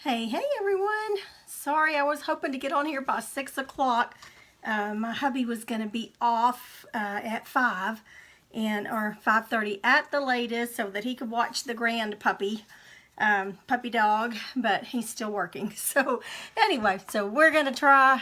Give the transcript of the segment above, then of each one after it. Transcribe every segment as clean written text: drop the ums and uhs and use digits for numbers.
Hey everyone. Sorry, I was hoping to get on here by 6 o'clock. My hubby was going to be off at 5 or 5:30 at the latest so that he could watch the grand puppy dog, but he's still working. So anyway, so we're going to try.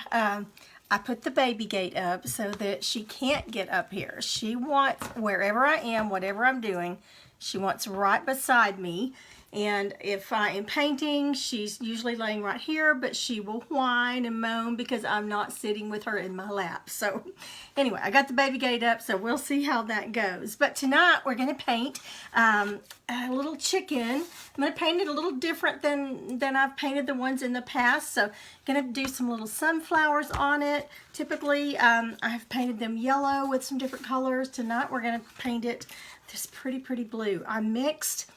I put the baby gate up so that she can't get up here. She wants, wherever I am, whatever I'm doing, she wants right beside me. And if I am painting, she's usually laying right here, but she will whine and moan because I'm not sitting with her in my lap. So anyway, I got the baby gate up, so we'll see how that goes. But tonight we're going to paint a little chicken. I'm going to paint it a little different than I've painted the ones in the past. So I'm going to do some little sunflowers on it. Typically, I've painted them yellow with some different colors. Tonight we're going to paint it this pretty blue. I mixed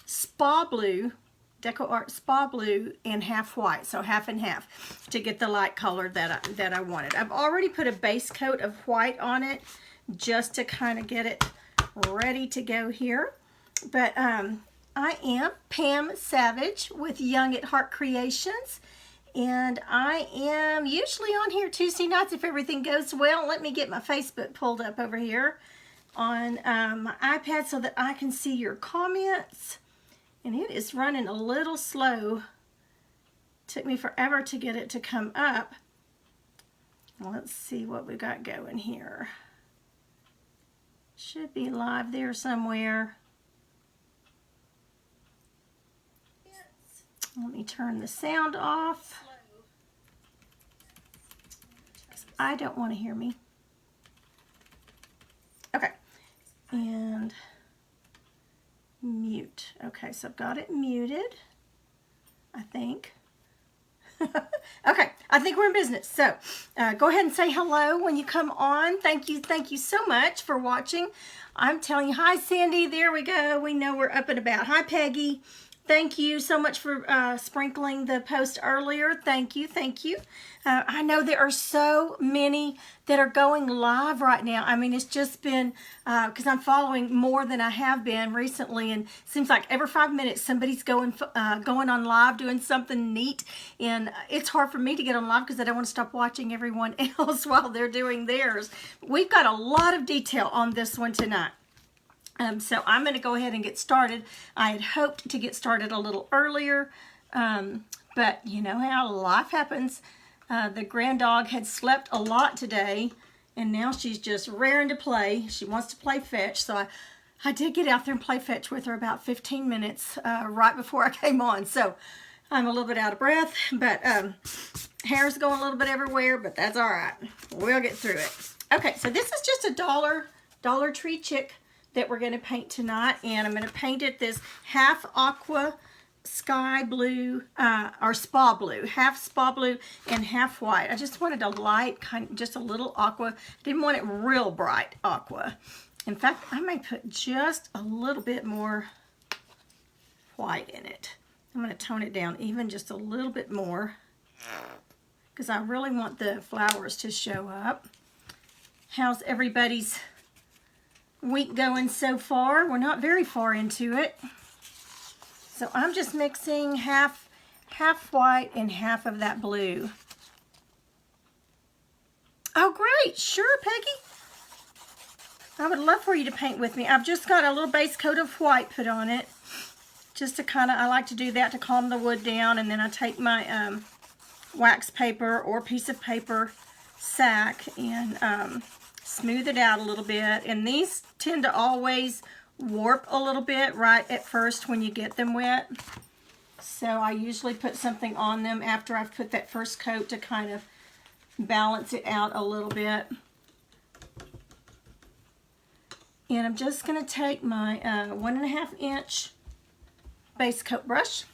Spa Blue, Deco Art Spa Blue, and half white, so half and half, to get the light color that I wanted. I've already put a base coat of white on it just to kind of get it ready to go here. But I am Pam Savage with Young at Heart Creations, and I am usually on here Tuesday nights if everything goes well. Let me get my Facebook pulled up over here on my iPad so that I can see your comments. And it is running a little slow. Took me forever to get it to come up. Let's see what we got going here. Should be live there somewhere. Let me turn the sound off. I don't want to hear me. Okay. And mute. Okay, so I've got it muted, I think. Okay, I think we're in business. So go ahead and say hello when you come on. Thank you so much for watching. I'm telling you, hi Sandy, there we go. We know we're up and about. Hi Peggy. Thank you so much for sprinkling the post earlier. Thank you. I know there are so many that are going live right now. I mean, it's just been, because I'm following more than I have been recently, and it seems like every 5 minutes somebody's going on live doing something neat, and it's hard for me to get on live because I don't want to stop watching everyone else while they're doing theirs. We've got a lot of detail on this one tonight. So I'm going to go ahead and get started. I had hoped to get started a little earlier, but you know how life happens. The grand dog had slept a lot today, and now she's just raring to play. She wants to play fetch, so I did get out there and play fetch with her about 15 minutes right before I came on. So I'm a little bit out of breath, but hair's going a little bit everywhere, but that's all right. We'll get through it. Okay, so this is just a Dollar Tree chick that we're going to paint tonight, and I'm going to paint it this half aqua sky blue or spa blue, half spa blue and half white. I just wanted a light just a little aqua. Didn't want it real bright aqua. In fact, I may put just a little bit more white in it. I'm going to tone it down even just a little bit more because I really want the flowers to show up. How's everybody's week going so far? We're not very far into it. So I'm just mixing half white and half of that blue. Oh great, sure Peggy. I would love for you to paint with me. I've just got a little base coat of white put on it. Just to I like to do that to calm the wood down, and then I take my wax paper or piece of paper sack and smooth it out a little bit. And these tend to always warp a little bit right at first when you get them wet. So I usually put something on them after I've put that first coat to kind of balance it out a little bit. And I'm just going to take my 1.5 inch base coat brush,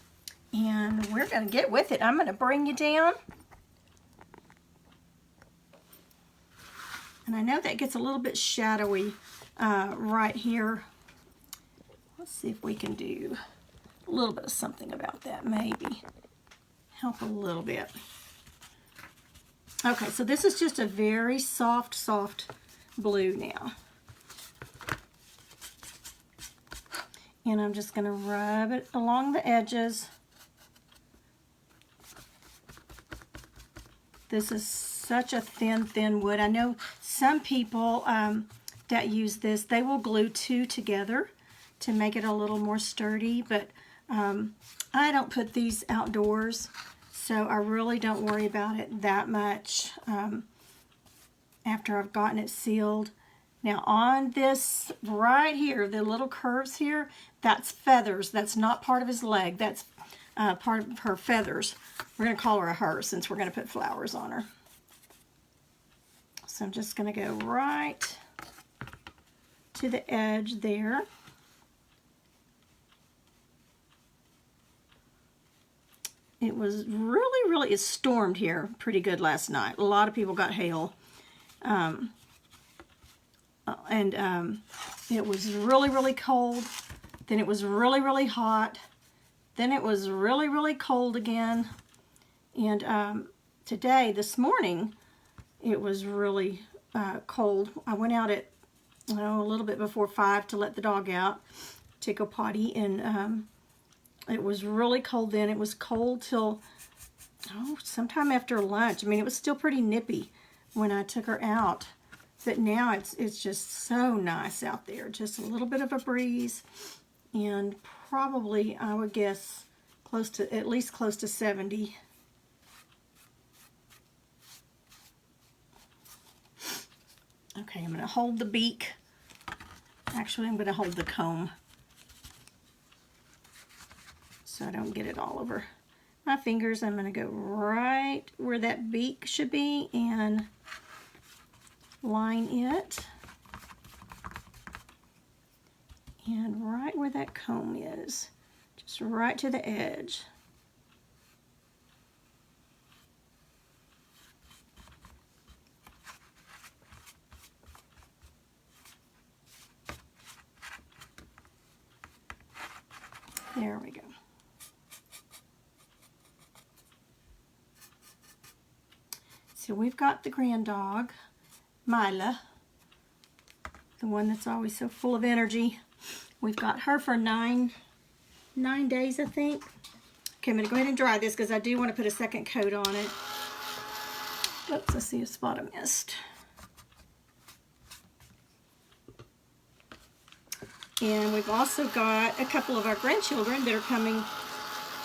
and we're going to get with it. I'm going to bring you down. And I know that gets a little bit shadowy right here. Let's see if we can do a little bit of something about that, maybe. Help a little bit. Okay, so this is just a very soft blue now. And I'm just going to rub it along the edges This is such a thin wood. I know some people that use this, they will glue two together to make it a little more sturdy, but I don't put these outdoors, so I really don't worry about it that much after I've gotten it sealed. Now on this right here, the little curves here, that's feathers. That's not part of his leg. That's part of her feathers. We're going to call her a her since we're going to put flowers on her. So I'm just going to go right to the edge there. It was really, it stormed here pretty good last night. A lot of people got hail. It was really cold. Then it was really hot. Then it was really cold again. And today, this morning, it was really cold. I went out at a little bit before 5 to let the dog out to go potty, and it was really cold then. It was cold till sometime after lunch. I mean, it was still pretty nippy when I took her out. But now it's just so nice out there. Just a little bit of a breeze, and probably, I would guess, at least close to 70. Okay, I'm going to hold the beak. Actually, I'm going to hold the comb so I don't get it all over my fingers. I'm going to go right where that beak should be and line it, and right where that comb is, just right to the edge. There we go. So we've got the grand dog, Mila, the one that's always so full of energy. We've got her for nine days, I think. Okay, I'm going to go ahead and dry this because I do want to put a second coat on it. Oops, I see a spot of mist. And we've also got a couple of our grandchildren that are coming.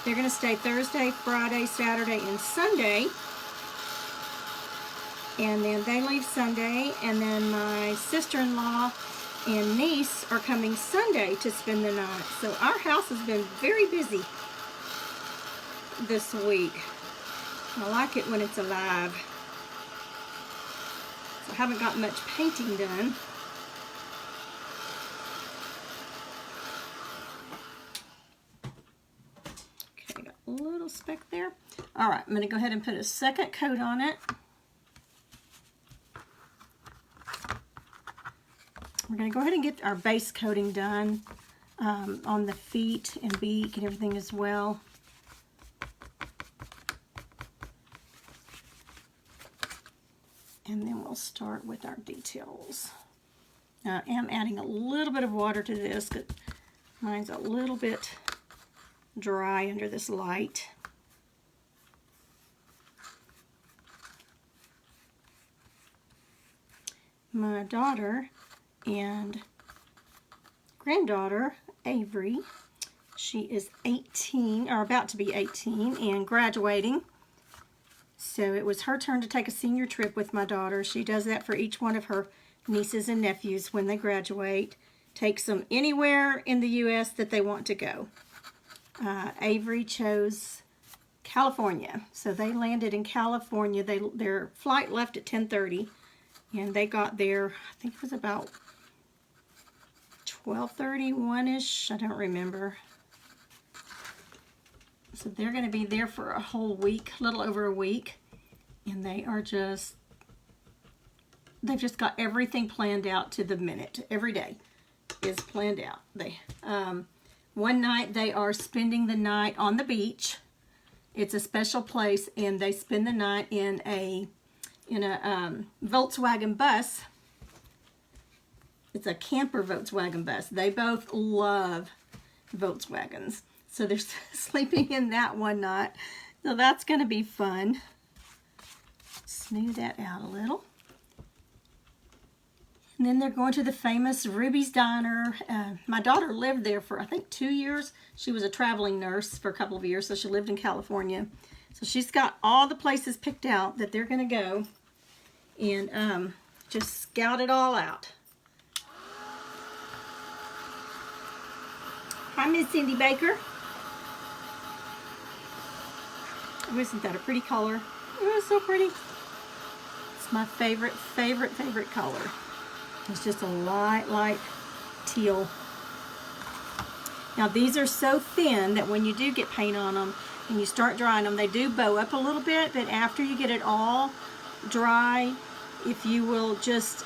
They're going to stay Thursday, Friday, Saturday, and Sunday. And then they leave Sunday, and then my sister-in-law and niece are coming Sunday to spend the night. So our house has been very busy this week. I like it when it's alive. So I haven't got much painting done. Okay, got a little speck there. All right, I'm going to go ahead and put a second coat on it. We're going to go ahead and get our base coating done on the feet and beak and everything as well. And then we'll start with our details. I am adding a little bit of water to this because mine's a little bit dry under this light. My daughter and granddaughter, Avery, she is 18, or about to be 18, and graduating. So it was her turn to take a senior trip with my daughter. She does that for each one of her nieces and nephews when they graduate. Takes them anywhere in the U.S. that they want to go. Avery chose California. So they landed in California. Their flight left at 10:30, and they got there, I think it was about 12:30, 1-ish, I don't remember. So they're going to be there for a whole week, a little over a week, and they've just got everything planned out to the minute. Every day is planned out. One night they are spending the night on the beach. It's a special place, and they spend the night in a Volkswagen bus. It's a camper Volkswagen bus. They both love Volkswagens. So they're sleeping in that one night. So that's going to be fun. smooth that out a little. And then they're going to the famous Ruby's Diner. My daughter lived there for, I think, 2 years. She was a traveling nurse for a couple of years, so she lived in California. So she's got all the places picked out that they're going to go and just scout it all out. Hi, Miss Cindy Baker. Oh, isn't that a pretty color? Oh, it's so pretty. It's my favorite color. It's just a light teal. Now these are so thin that when you do get paint on them and you start drying them, they do bow up a little bit, but after you get it all dry, if you will just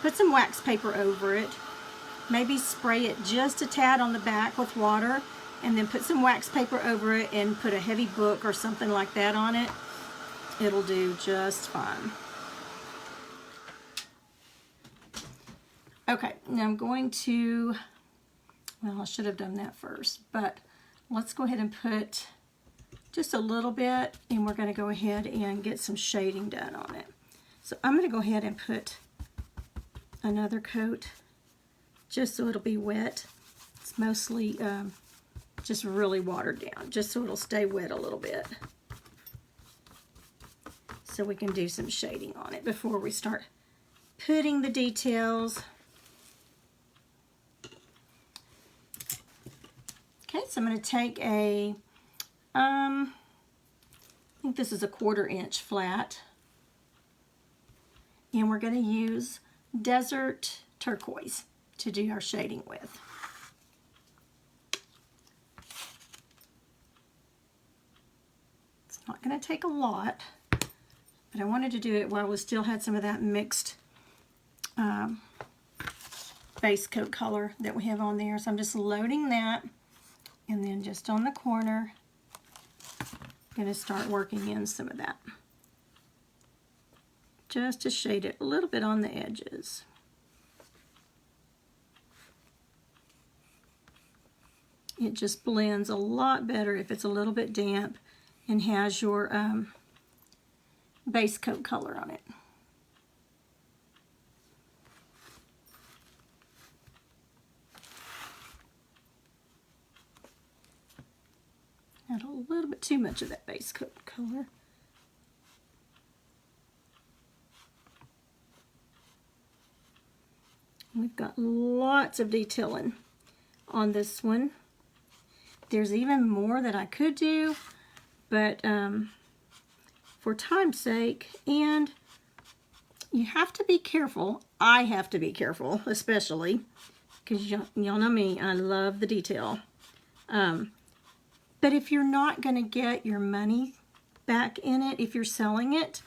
put some wax paper over it, maybe spray it just a tad on the back with water, and then put some wax paper over it and put a heavy book or something like that on it, it'll do just fine. Okay, now I'm going to, well, I should have done that first, but let's go ahead and put just a little bit, and we're going to go ahead and get some shading done on it. So I'm going to go ahead and put another coat just so it'll be wet. It's mostly just really watered down, just so it'll stay wet a little bit. So we can do some shading on it before we start putting the details. Okay, so I'm going to take a, I think this is a 1/4 inch flat, and we're going to use Desert Turquoise to do our shading with. It's not going to take a lot, but I wanted to do it while we still had some of that mixed base coat color that we have on there. So I'm just loading that. And then just on the corner, I'm going to start working in some of that. Just to shade it a little bit on the edges. It just blends a lot better if it's a little bit damp and has your base coat color on it. Add a little bit too much of that base coat color. We've got lots of detailing on this one. There's even more that I could do, but for time's sake, and you have to be careful. I have to be careful, especially, because y'all know me, I love the detail. But if you're not going to get your money back in it, if you're selling it,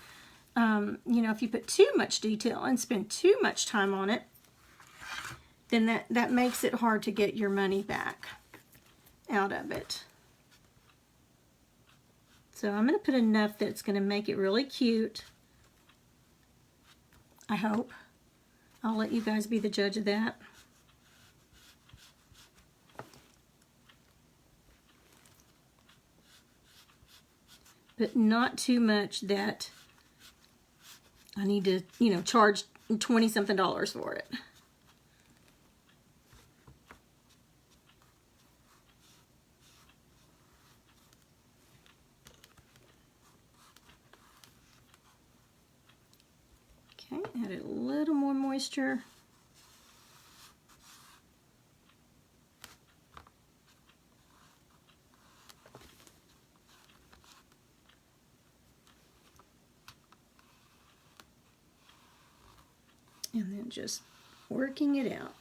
you know, if you put too much detail and spend too much time on it, then that makes it hard to get your money back out of it. So I'm going to put enough that's going to make it really cute. I hope. I'll let you guys be the judge of that. But not too much that I need to, you know, charge $20-something for it. Okay, add a little more moisture. And then just working it out.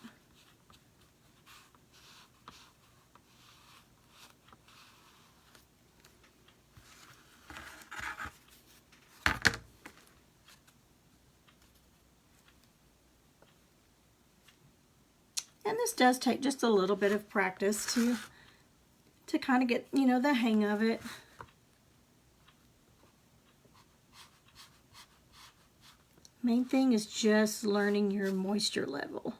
And this does take just a little bit of practice to kind of get, you know, the hang of it. Main thing is just learning your moisture level.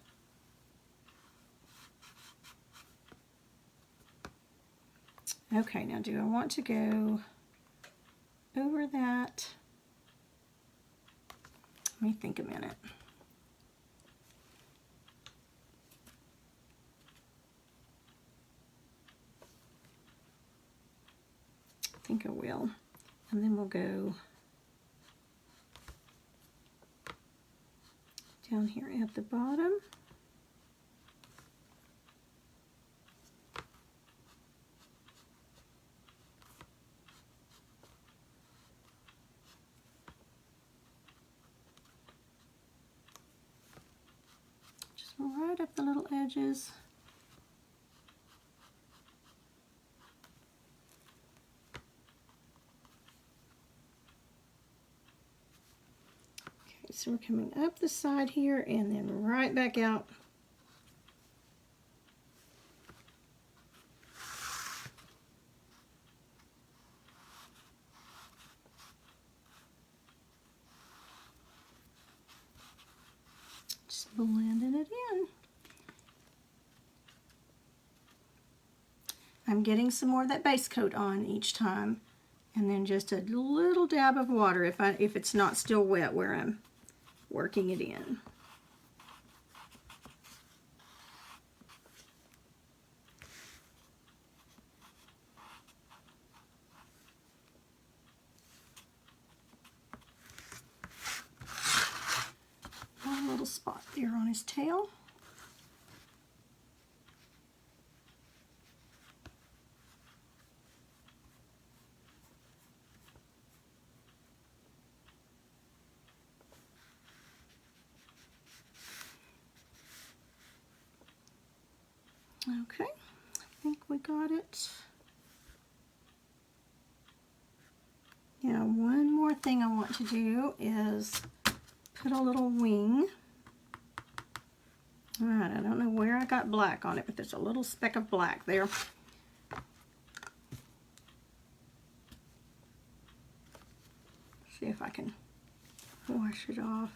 Okay, now do I want to go over that? Let me think a minute. I think I will. And then we'll go down here at the bottom. Just right up the little edges. So we're coming up the side here and then right back out. Just blending it in. I'm getting some more of that base coat on each time, and then just a little dab of water if it's not still wet where I'm working it in. One little spot there on his tail. Okay, I think we got it. Now, one more thing I want to do is put a little wing. All right, I don't know where I got black on it, but there's a little speck of black there. See if I can wash it off.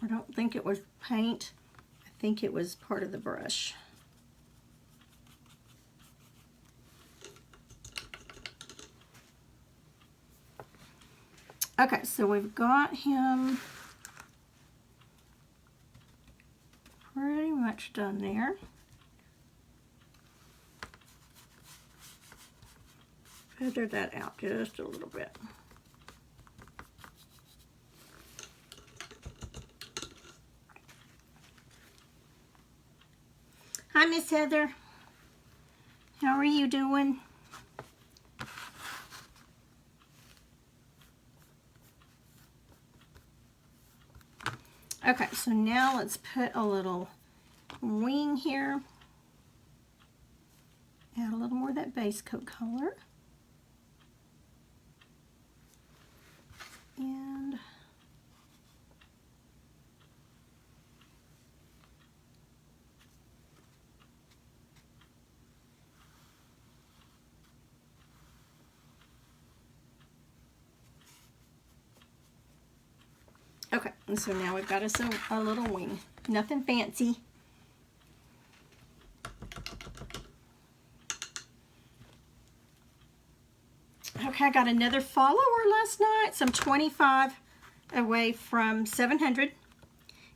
I don't think it was paint. I think it was part of the brush. Okay, so we've got him pretty much done there. Feather that out just a little bit. Hi, Miss Heather. How are you doing? Okay, so now let's put a little wing here. Add a little more of that base coat color. And okay, and so now we've got us a little wing. Nothing fancy. Okay, I got another follower last night. So I'm 25 away from 700.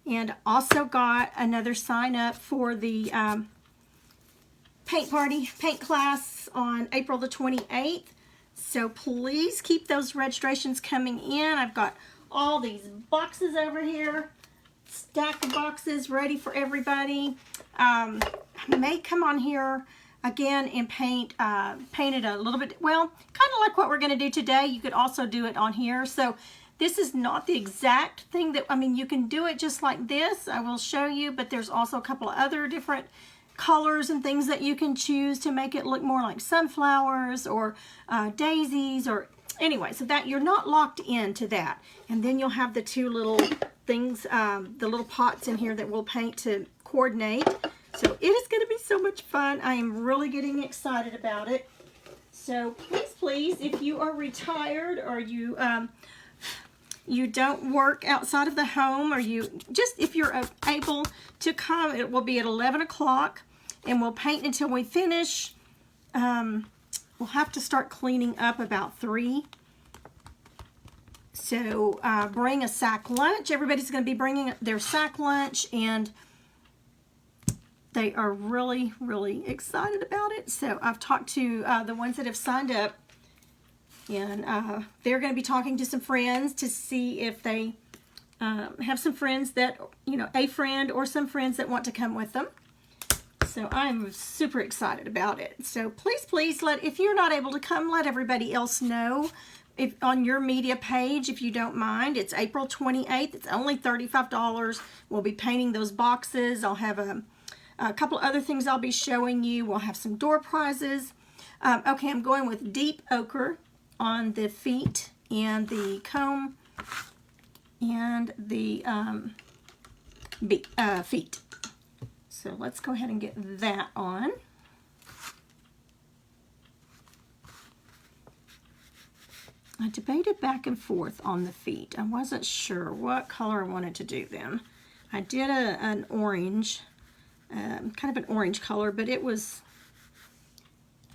And also got another sign up for the paint class on April the 28th. So please keep those registrations coming in. I've got all these boxes over here, stack of boxes ready for everybody. I may come on here again and paint it a little bit, well, kind of like what we're going to do today. You could also do it on here. So this is not the exact thing that, I mean, you can do it just like this. I will show you, but there's also a couple of other different colors and things that you can choose to make it look more like sunflowers or daisies, or anyway, so that you're not locked into that. And then you'll have the two little things, the little pots in here that we'll paint to coordinate. So it is going to be so much fun. I am really getting excited about it. So please, if you are retired or you you don't work outside of the home, or if you're able to come, it will be at 11 o'clock, and we'll paint until we finish. We'll have to start cleaning up about 3. So bring a sack lunch. Everybody's going to be bringing their sack lunch, and they are really, really excited about it. So I've talked to the ones that have signed up, and they're going to be talking to some friends to see if they have some friends that, you know, a friend or some friends that want to come with them. So I'm super excited about it. So please, please if you're not able to come, let everybody else know. If on your media page, if you don't mind. It's April 28th. It's only $35. We'll be painting those boxes. I'll have a couple other things I'll be showing you. We'll have some door prizes. Okay, I'm going with deep ochre on the feet and the comb and the feet. So let's go ahead and get that on. I debated back and forth on the feet. I wasn't sure what color I wanted to do them. I did an orange, kind of an orange color, but it was,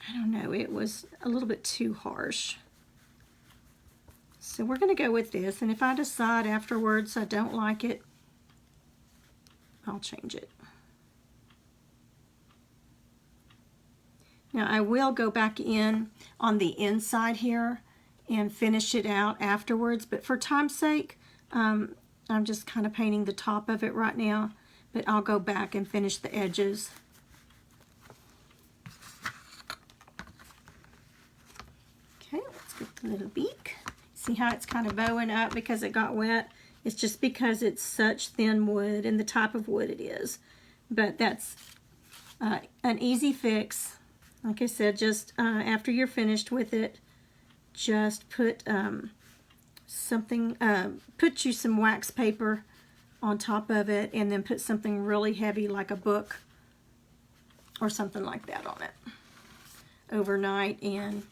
I don't know, it was a little bit too harsh. So we're going to go with this, and if I decide afterwards I don't like it, I'll change it. Now I will go back in on the inside here and finish it out afterwards, but for time's sake, I'm just kind of painting the top of it right now, but I'll go back and finish the edges. Okay, let's get the little beak. See how it's kind of bowing up because it got wet? It's just because it's such thin wood and the type of wood it is. But that's an easy fix. Like I said, just after you're finished with it, just put put you some wax paper on top of it, and then put something really heavy like a book or something like that on it overnight, and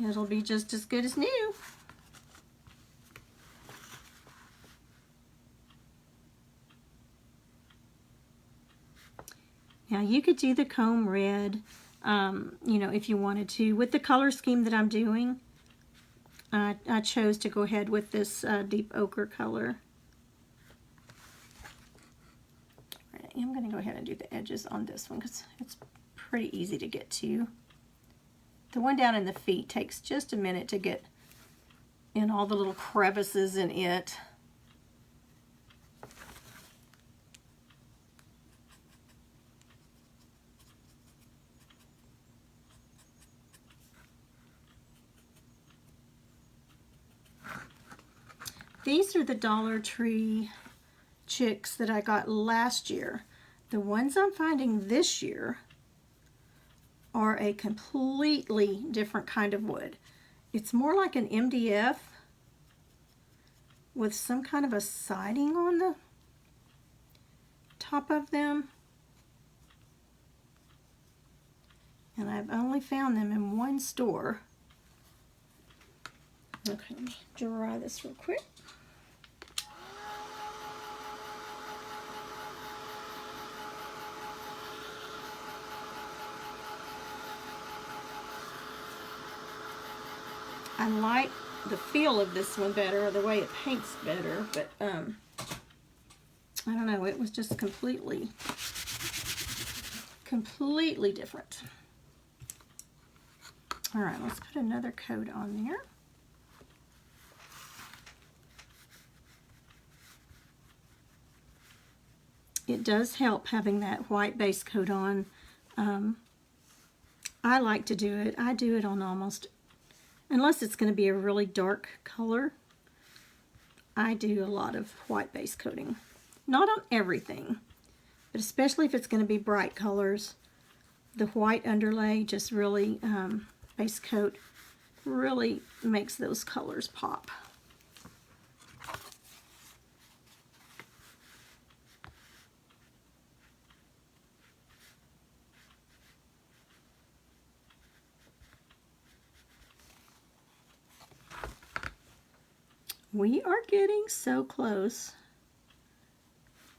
it'll be just as good as new. Now you could do the comb red, you know, if you wanted to. With the color scheme that I'm doing, I chose to go ahead with this deep ochre color. Right, I'm going to go ahead and do the edges on this one because it's pretty easy to get to. The one down in the feet takes just a minute to get in all the little crevices in it. These are the Dollar Tree chicks that I got last year. The ones I'm finding this year are a completely different kind of wood. It's more like an MDF with some kind of a siding on the top of them. And I've only found them in one store. Okay, let me dry this real quick. I like the feel of this one better, the way it paints better, but I don't know, it was just completely different. All right, let's put another coat on there. It does help having that white base coat on. I like to do it. I do it on almost, unless it's going to be a really dark color, I do a lot of white base coating. Not on everything, but especially if it's going to be bright colors. The white underlay just really, base coat, really makes those colors pop. We are getting so close.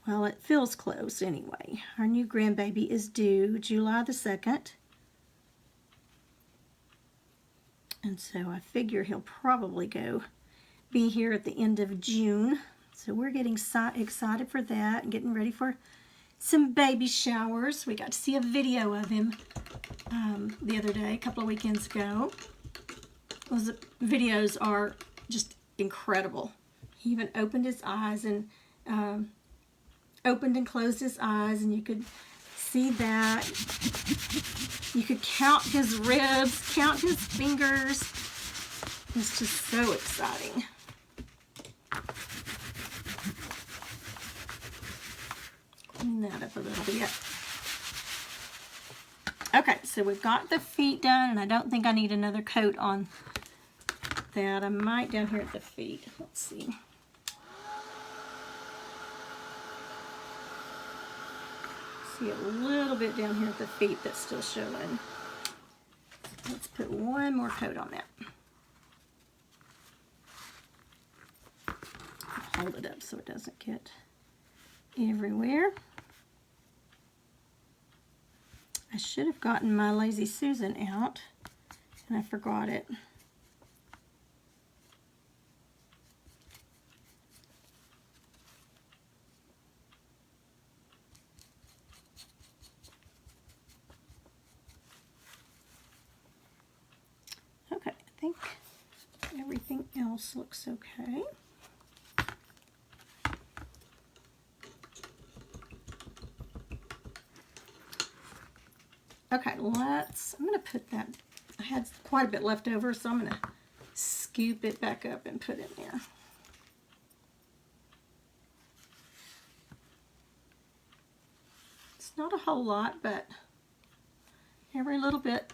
Well, it feels close anyway. Our new grandbaby is due July the 2nd. And so I figure he'll probably go be here at the end of June. So we're getting excited for that and getting ready for some baby showers. We got to see a video of him the other day, a couple of weekends ago. Those videos are just incredible. He even opened his eyes and opened and closed his eyes, and you could see that. You could count his ribs, count his fingers. It's just so exciting. Clean that up a little bit. Okay, so we've got the feet done, and I don't think I need another coat on that. I might down here at the feet. Let's see. See a little bit down here at the feet that's still showing. Let's put one more coat on that. Hold it up so it doesn't get everywhere. I should have gotten my Lazy Susan out, and I forgot it. Okay, I think everything else looks okay. Okay, I'm going to put that, I had quite a bit left over, so I'm going to scoop it back up and put it in there. It's not a whole lot, but every little bit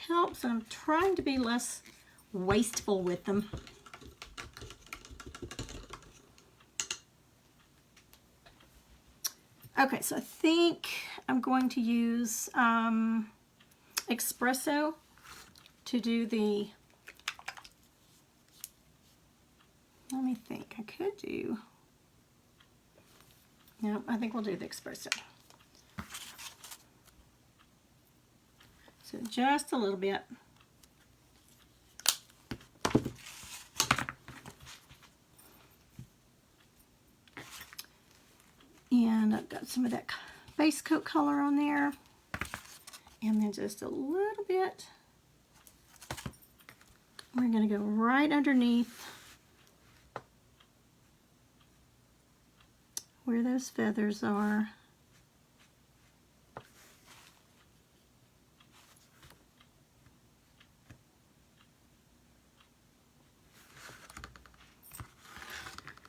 helps, and I'm trying to be less wasteful with them. Okay, so I think I'm going to use espresso to do the, let me think, I could do, no, I think we'll do the espresso. So just a little bit. And I've got some of that base coat color on there. And then just a little bit. We're going to go right underneath where those feathers are.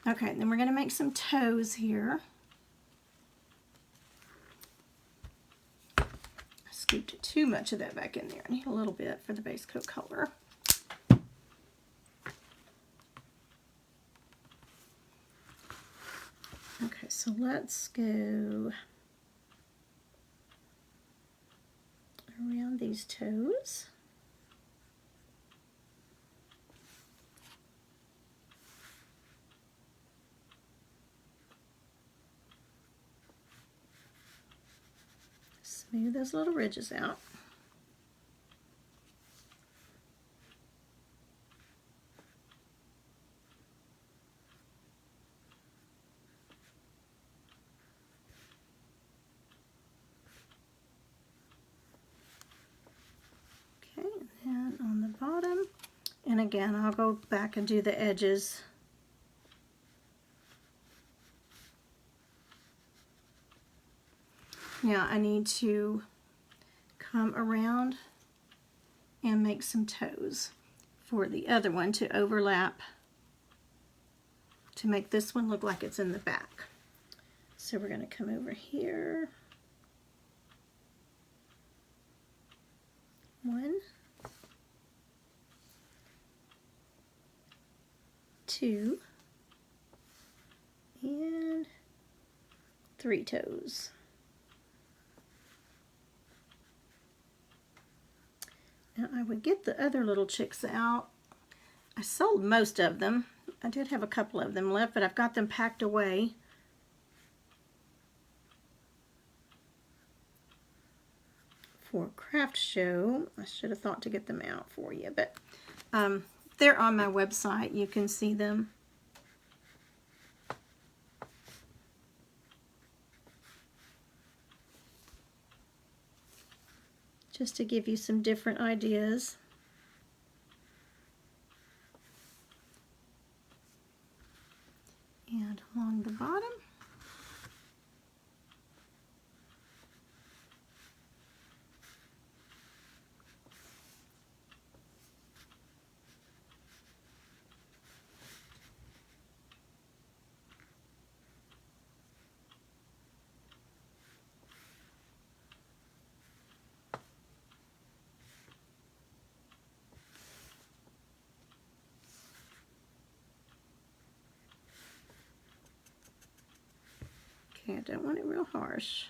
Okay, then we're going to make some toes here. Scooped too much of that back in there. I need a little bit for the base coat color. Okay, so let's go around these toes. Smooth those little ridges out. Okay, and then on the bottom, and again, I'll go back and do the edges. Now I need to come around and make some toes for the other one to overlap to make this one look like it's in the back. So we're going to come over here. 1, 2, and 3 toes. Now I would get the other little chicks out. I sold most of them. I did have a couple of them left, but I've got them packed away. For craft show, I should have thought to get them out for you, but They're on my website. You can see them. Just to give you some different ideas. And along the bottom. Okay, I don't want it real harsh.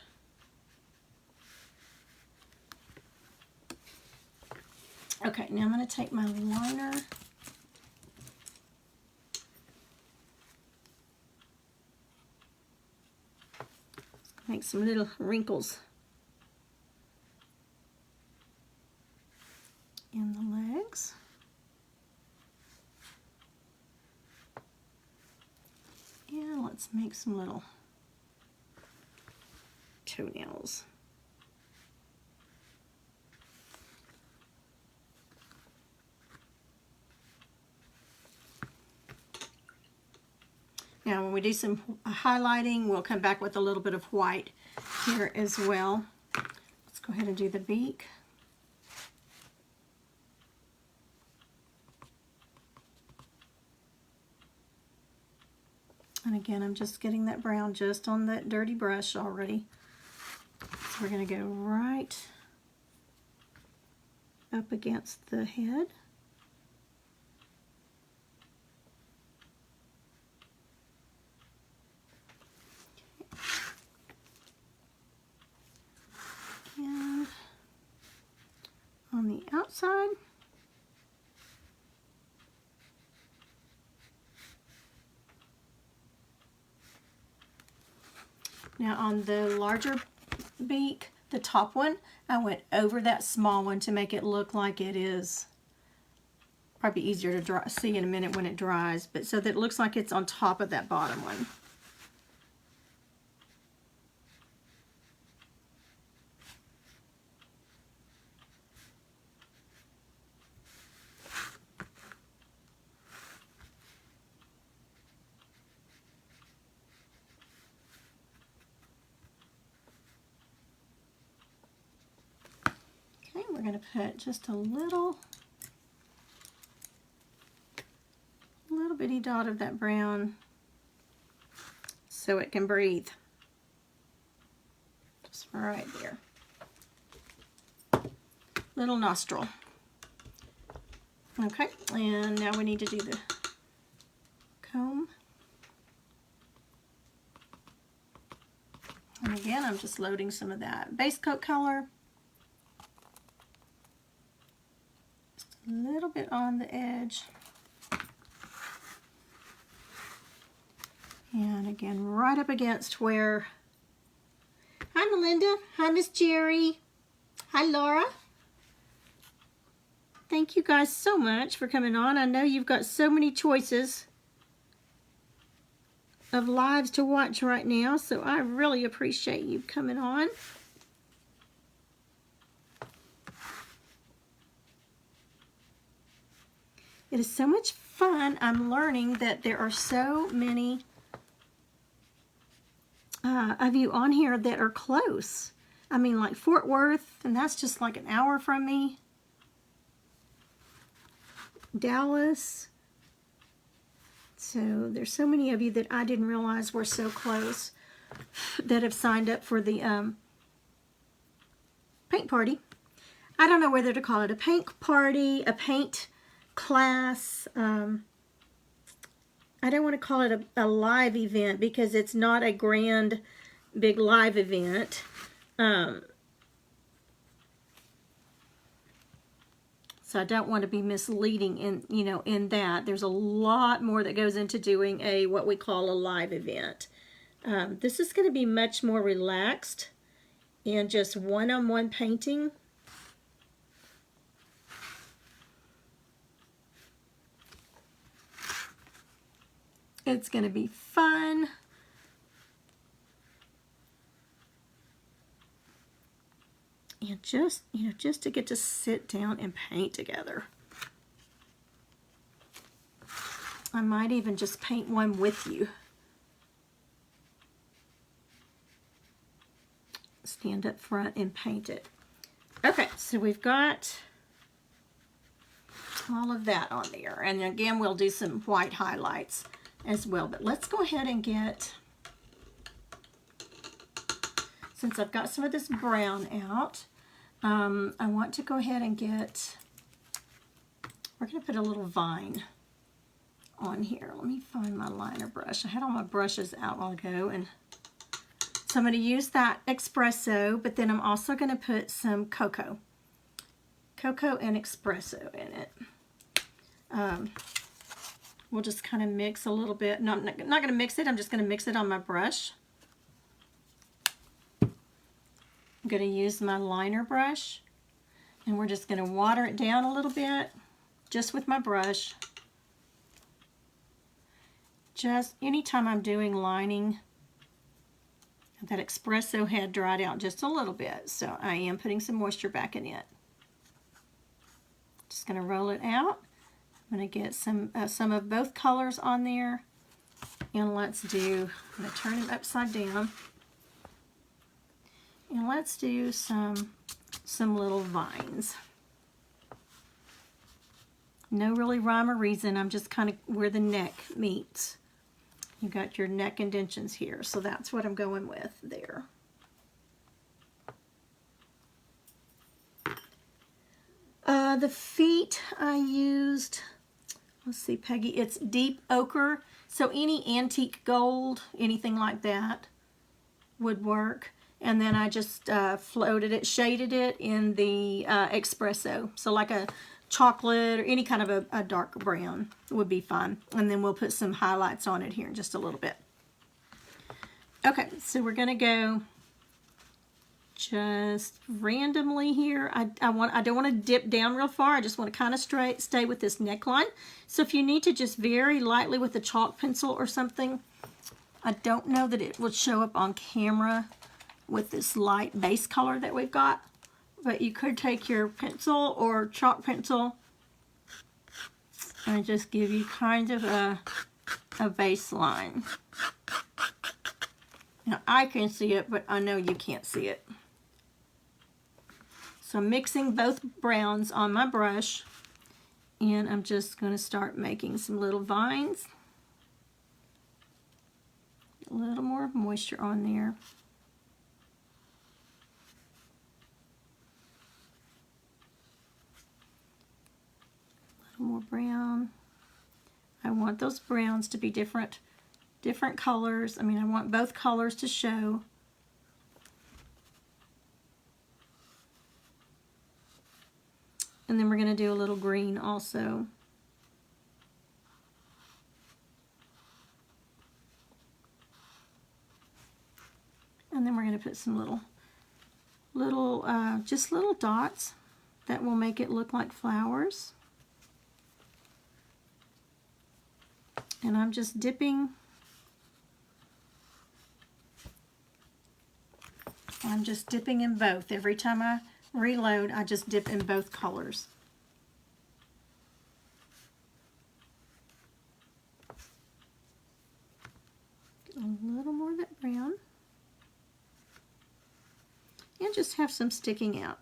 Okay, now I'm going to take my liner. Make some little wrinkles in the legs. And let's make some little toenails. Now when we do some highlighting, we'll come back with a little bit of white here as well. Let's go ahead and do the beak. And again, I'm just getting that brown just on that dirty brush already. So we're going to go right up against the head. And on the outside. Now on the larger beak, the top one, I went over that small one to make it look like it is probably easier to see in a minute when it dries, but so that it looks like it's on top of that bottom one. We're going to put just a little bitty dot of that brown so it can breathe. Just right there. Little nostril. Okay, and now we need to do the comb. And again, I'm just loading some of that base coat color. A little bit on the edge. And again, right up against where... Hi, Melinda. Hi, Miss Jerry. Hi, Laura. Thank you guys so much for coming on. I know you've got so many choices of lives to watch right now, so I really appreciate you coming on. It is so much fun. I'm learning that there are so many of you on here that are close. I mean, like Fort Worth, and that's just like an hour from me. Dallas. So there's so many of you that I didn't realize were so close that have signed up for the paint party. I don't know whether to call it a paint party, a paint class. I don't want to call it a live event because it's not a grand big live event. So I don't want to be misleading in, in that. There's a lot more that goes into doing what we call a live event. This is going to be much more relaxed and just one-on-one painting. It's going to be fun. And just, just to get to sit down and paint together. I might even just paint one with you. Stand up front and paint it. Okay, so we've got all of that on there. And again, we'll do some white highlights as well. But let's go ahead and get, since I've got some of this brown out, I want to go ahead and get, we're going to put a little vine on here. Let me find my liner brush. I had all my brushes out a while ago, and so I'm going to use that espresso, but then I'm also going to put some cocoa and espresso in it. We'll just kind of mix a little bit. No, I'm not going to mix it. I'm just going to mix it on my brush. I'm going to use my liner brush, and we're just going to water it down a little bit just with my brush. Just anytime I'm doing lining, that espresso had dried out just a little bit, so I am putting some moisture back in it. Just going to roll it out. I'm going to get some of both colors on there, and let's do, I'm going to turn it upside down, and let's do some little vines. No really rhyme or reason, I'm just kind of where the neck meets. You got your neck indentions here, so that's what I'm going with there. The feet I used, let's see, Peggy, it's deep ochre, so any antique gold, anything like that would work. And then I just floated it, shaded it in the espresso, so like a chocolate or any kind of a dark brown would be fine. And then we'll put some highlights on it here in just a little bit. Okay, so we're going to go just randomly here. I don't want to dip down real far. I just want to kind of stay with this neckline. So if you need to just very lightly with a chalk pencil or something, I don't know that it would show up on camera with this light base color that we've got. But you could take your pencil or chalk pencil and just give you kind of a baseline. Now I can see it, but I know you can't see it. So I'm mixing both browns on my brush, and I'm just going to start making some little vines. A little more moisture on there. More brown. I want those browns to be different colors. I mean, I want both colors to show. And then we're going to do a little green also. And then we're going to put some just little dots that will make it look like flowers. And I'm just dipping. I'm just dipping in both. Every time I reload, I just dip in both colors. A little more of that brown. And just have some sticking out.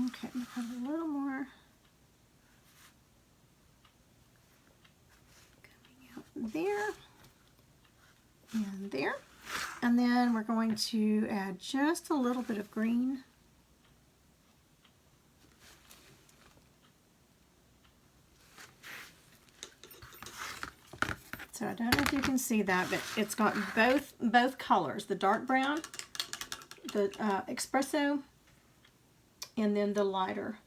Okay, put a little more coming out there and there. And then we're going to add just a little bit of green. So I don't know if you can see that, but it's got both colors, the dark brown, the espresso, and then the lighter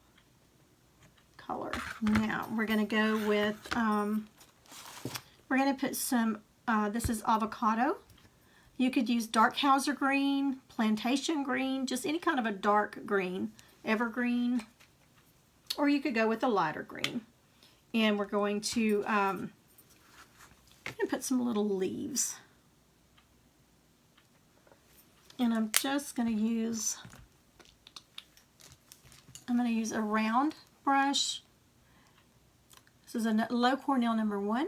color. Now we're going to go with, we're going to put some, this is avocado. You could use dark Hauser green, plantation green, just any kind of a dark green, evergreen, or you could go with a lighter green. And we're going to put some little leaves. And I'm just going to use, a round brush. This is a low Cornell #1.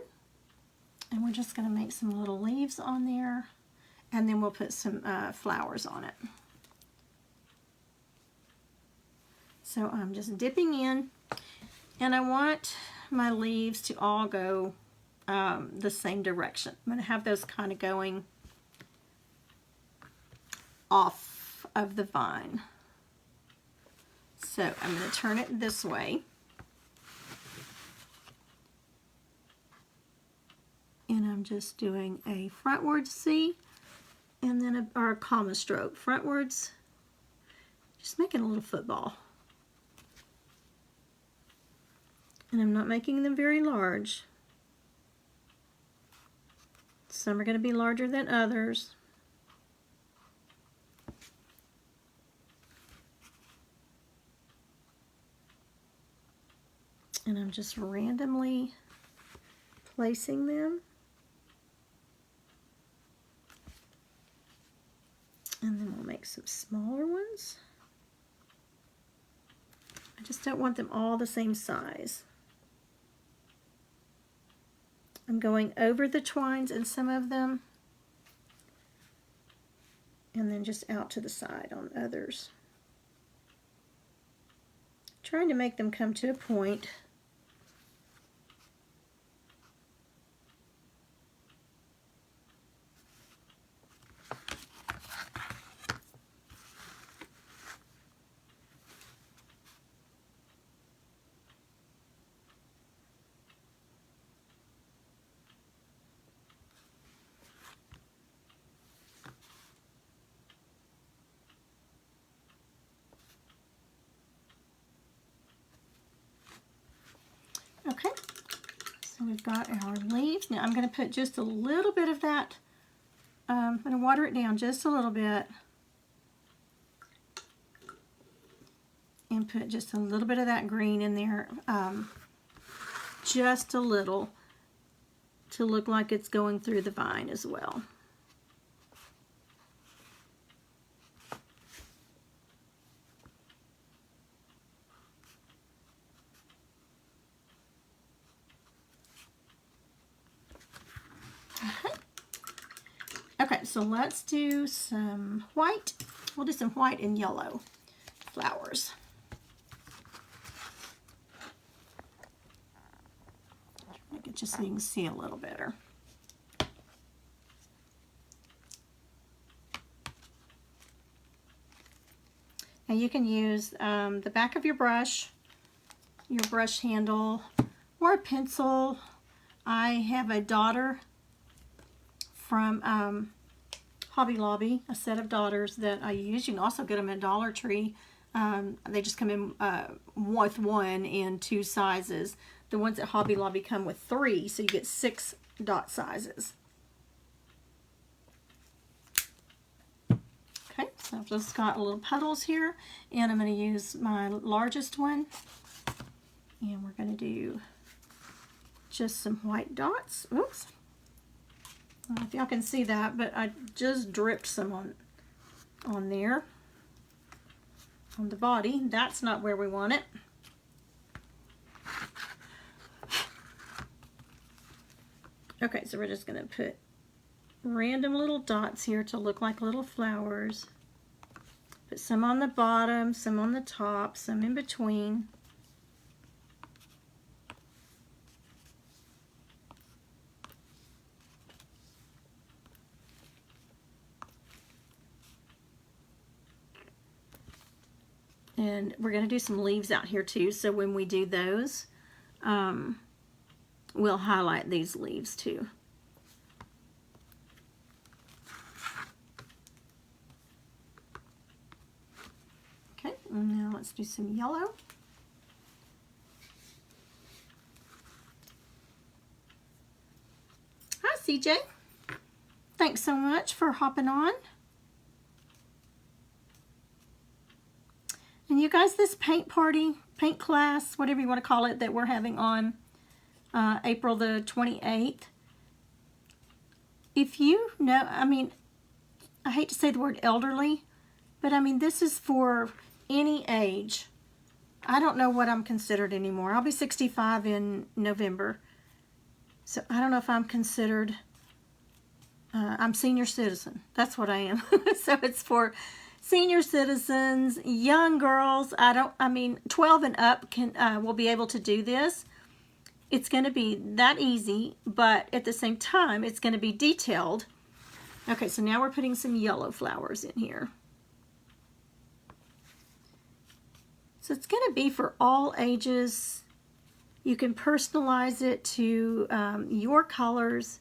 And we're just going to make some little leaves on there. And then we'll put some flowers on it. So I'm just dipping in. And I want my leaves to all go the same direction. I'm going to have those kind of going off of the vine. So I'm going to turn it this way. And I'm just doing a frontward C and then a comma stroke. Frontwards, just making a little football. And I'm not making them very large. Some are going to be larger than others. And I'm just randomly placing them. And then we'll make some smaller ones. I just don't want them all the same size. I'm going over the twines in some of them. And then just out to the side on others. Trying to make them come to a point. Okay, so we've got our leaves. Now I'm going to put just a little bit of that, I'm going to water it down just a little bit and put just a little bit of that green in there, just a little, to look like it's going through the vine as well. Okay, so let's do some white. We'll do some white and yellow flowers. Make it just so you can see a little better. Now you can use the back of your brush handle, or a pencil. I have a daughter from Hobby Lobby, a set of daughters that I use. You can also get them at Dollar Tree. They just come in with 1 and 2 sizes. The ones at Hobby Lobby come with 3, so you get 6 dot sizes. Okay, so I've just got little petals here, and I'm going to use my largest one, and we're going to do just some white dots. Oops. I don't know if y'all can see that, but I just dripped some on there, on the body. That's not where we want it. Okay, so we're just going to put random little dots here to look like little flowers. Put some on the bottom, some on the top, some in between. And we're going to do some leaves out here too, so when we do those, we'll highlight these leaves too. let's do some yellow. Hi, CJ. Thanks so much for hopping on. And you guys, this paint party, paint class, whatever you want to call it, that we're having on April the 28th. If you know, I mean, I hate to say the word elderly, but I mean, this is for any age. I don't know what I'm considered anymore. I'll be 65 in November. So I don't know if I'm considered, I'm senior citizen. That's what I am. So it's for senior citizens, young girls. I mean, 12 and up will be able to do this. It's going to be that easy, but at the same time, it's going to be detailed. Okay, so now we're putting some yellow flowers in here. So it's going to be for all ages. You can personalize it to your colors,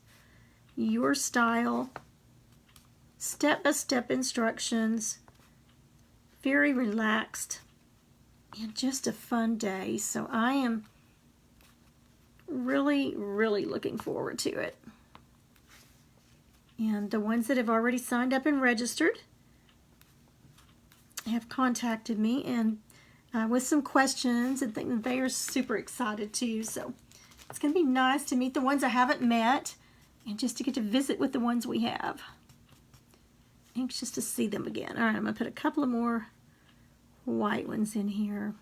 your style, step-by-step instructions, very relaxed, and just a fun day. So I am really, really looking forward to it. And the ones that have already signed up and registered have contacted me and with some questions and things. They are super excited too. So it's going to be nice to meet the ones I haven't met and just to get to visit with the ones we have. Anxious to see them again. All right, I'm going to put a couple of more white ones in here.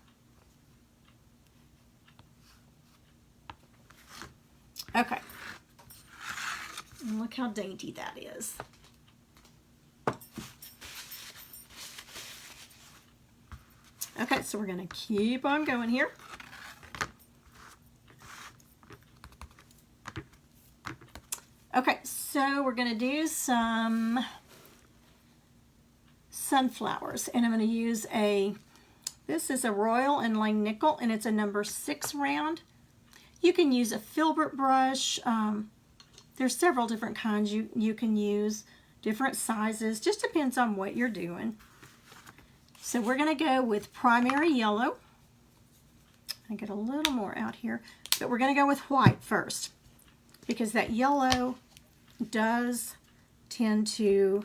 Okay. And look how dainty that is. Okay, so we're going to keep on going here. Okay, so we're going to do some sunflowers, and I'm going to use this is a Royal and Langnickel, and it's a number 6 round. You can use a filbert brush. There's several different kinds you can use, different sizes, just depends on what you're doing. So we're going to go with primary yellow. I get a little more out here, but we're going to go with white first because that yellow does tend to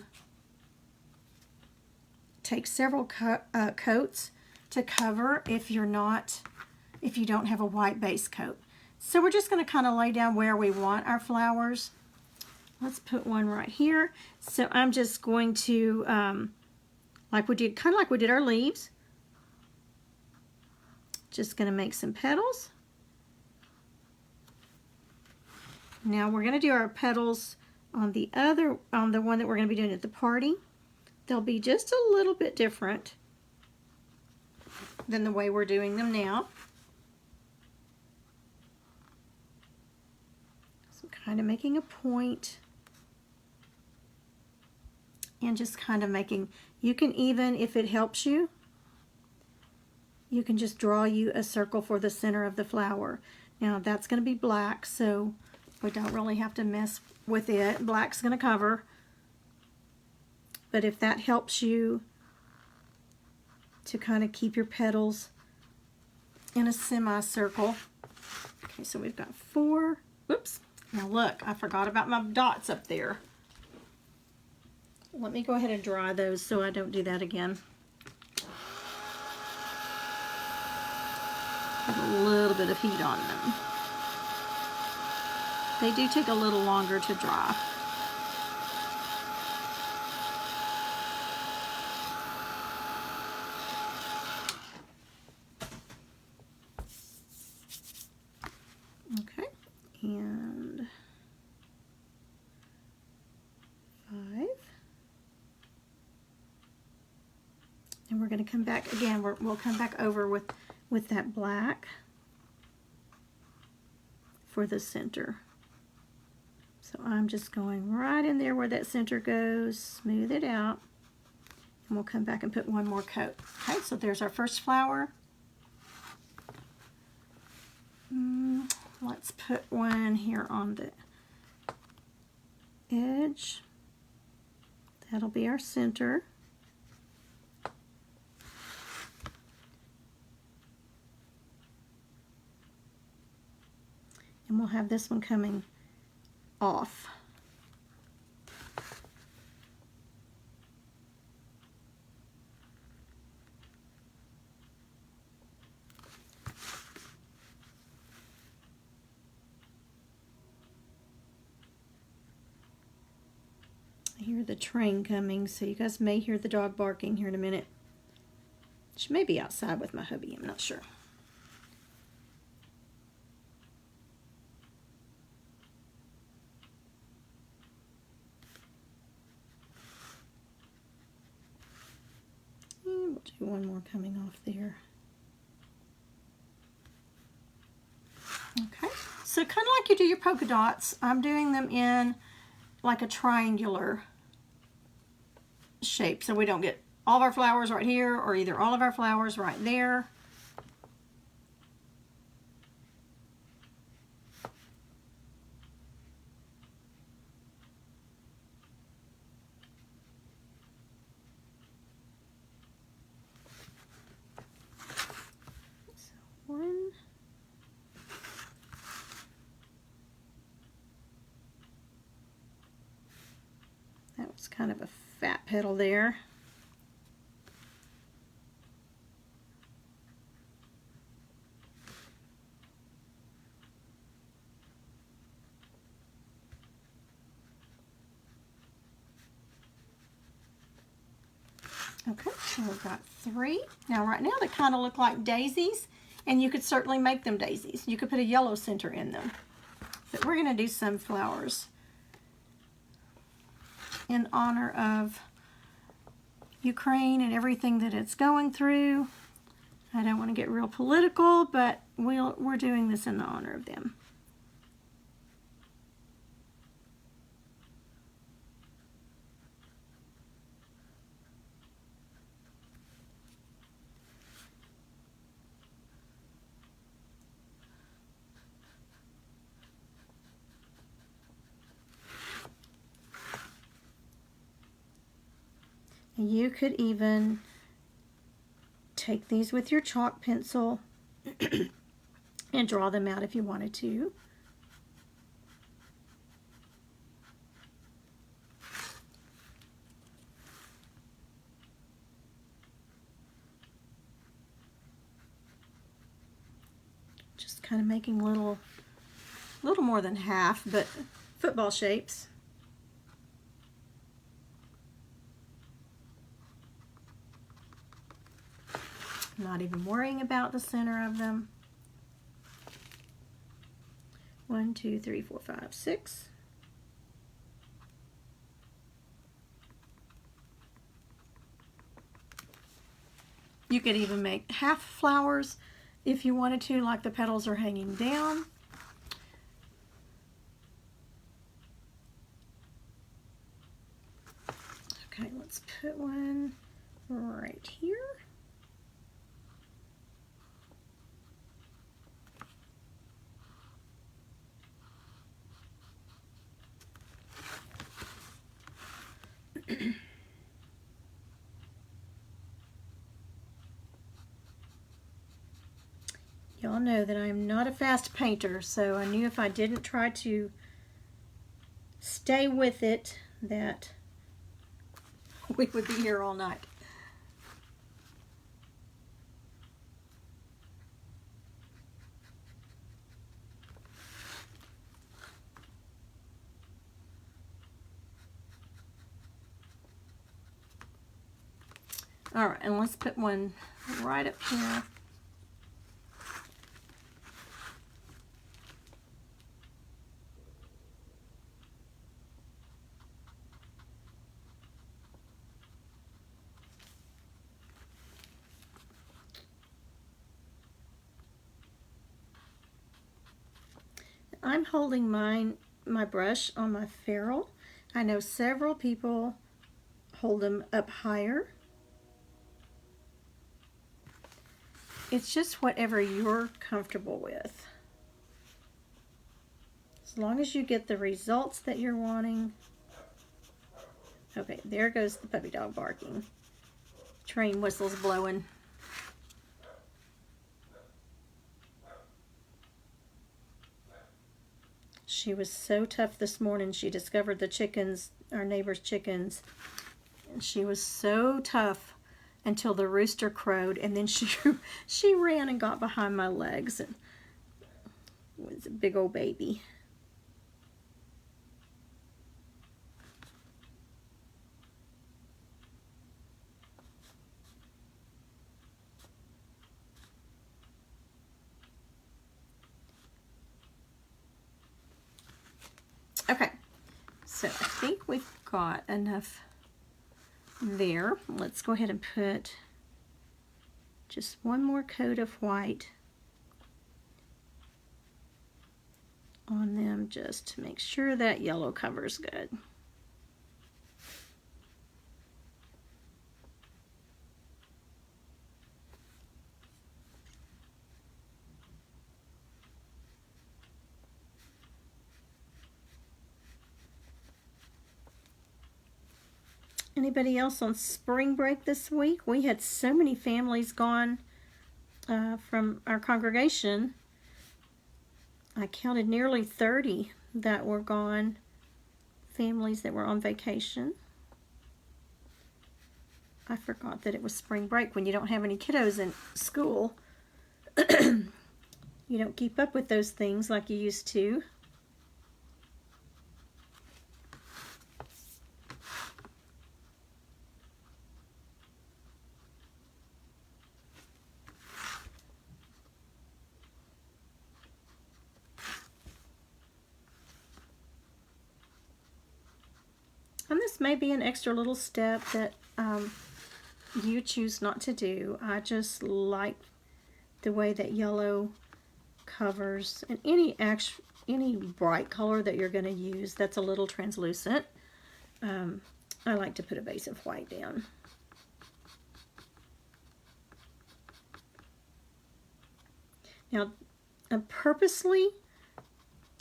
take several coats to cover if you don't have a white base coat. So we're just going to kind of lay down where we want our flowers. Let's put one right here. So I'm just going to, kind of like we did our leaves. Just going to make some petals. Now we're going to do our petals on the one that we're going to be doing at the party. They'll be just a little bit different than the way we're doing them now. So kind of making a point and just kind of making, you can even, if it helps you, you can just draw you a circle for the center of the flower. Now that's going to be black, so we don't really have to mess with it. Black's going to cover. But if that helps you to kind of keep your petals in a semicircle. Okay, so we've got 4. Whoops. Now look, I forgot about my dots up there. Let me go ahead and dry those so I don't do that again. Have a little bit of heat on them. They do take a little longer to dry. Okay, and 5. And we're going to come back again. We'll come back over with that black for the center. So I'm just going right in there where that center goes, smooth it out, and we'll come back and put one more coat. Okay, so there's our first flower. Let's put one here on the edge. That'll be our center. And we'll have this one coming off. I hear the train coming, so you guys may hear the dog barking here in a minute. She may be outside with my hubby, I'm not sure. And we'll do one more coming off there. Okay, so kind of like you do your polka dots, I'm doing them in like a triangular shape, so we don't get all of our flowers right here or either all of our flowers right there. So one. That was kind of a fat petal there. Okay, so we've got 3. Now right now they kind of look like daisies, and you could certainly make them daisies. You could put a yellow center in them. But we're going to do sunflowers in honor of Ukraine and everything that it's going through. I don't want to get real political, but we're doing this in the honor of them. You could even take these with your chalk pencil and draw them out if you wanted to. Just kind of making little more than half, but football shapes. Not even worrying about the center of them. 1, 2, 3, 4, 5, 6. You could even make half flowers if you wanted to, like the petals are hanging down. Okay, let's put one right here. Y'all know that I'm not a fast painter, so I knew if I didn't try to stay with it that we would be here all night. All right, and let's put one right up here. I'm holding my brush on my ferrule. I know several people hold them up higher. It's just whatever you're comfortable with. As long as you get the results that you're wanting. Okay, there goes the puppy dog barking. Train whistles blowing. She was so tough this morning. She discovered the chickens, our neighbor's chickens, and she was so tough until the rooster crowed, and then she ran and got behind my legs and was a big old baby. Okay, so I think we've got enough there. Let's go ahead and put just one more coat of white on them just to make sure that yellow covers good. Anybody else on spring break this week? We had so many families gone from our congregation. I counted nearly 30 that were gone, families that were on vacation. I forgot that it was spring break. When you don't have any kiddos in school, you don't keep up with those things like you used to. And this may be an extra little step that you choose not to do. I just like the way that yellow covers, and any bright color that you're going to use that's a little translucent. I like to put a base of white down. Now, I'm purposely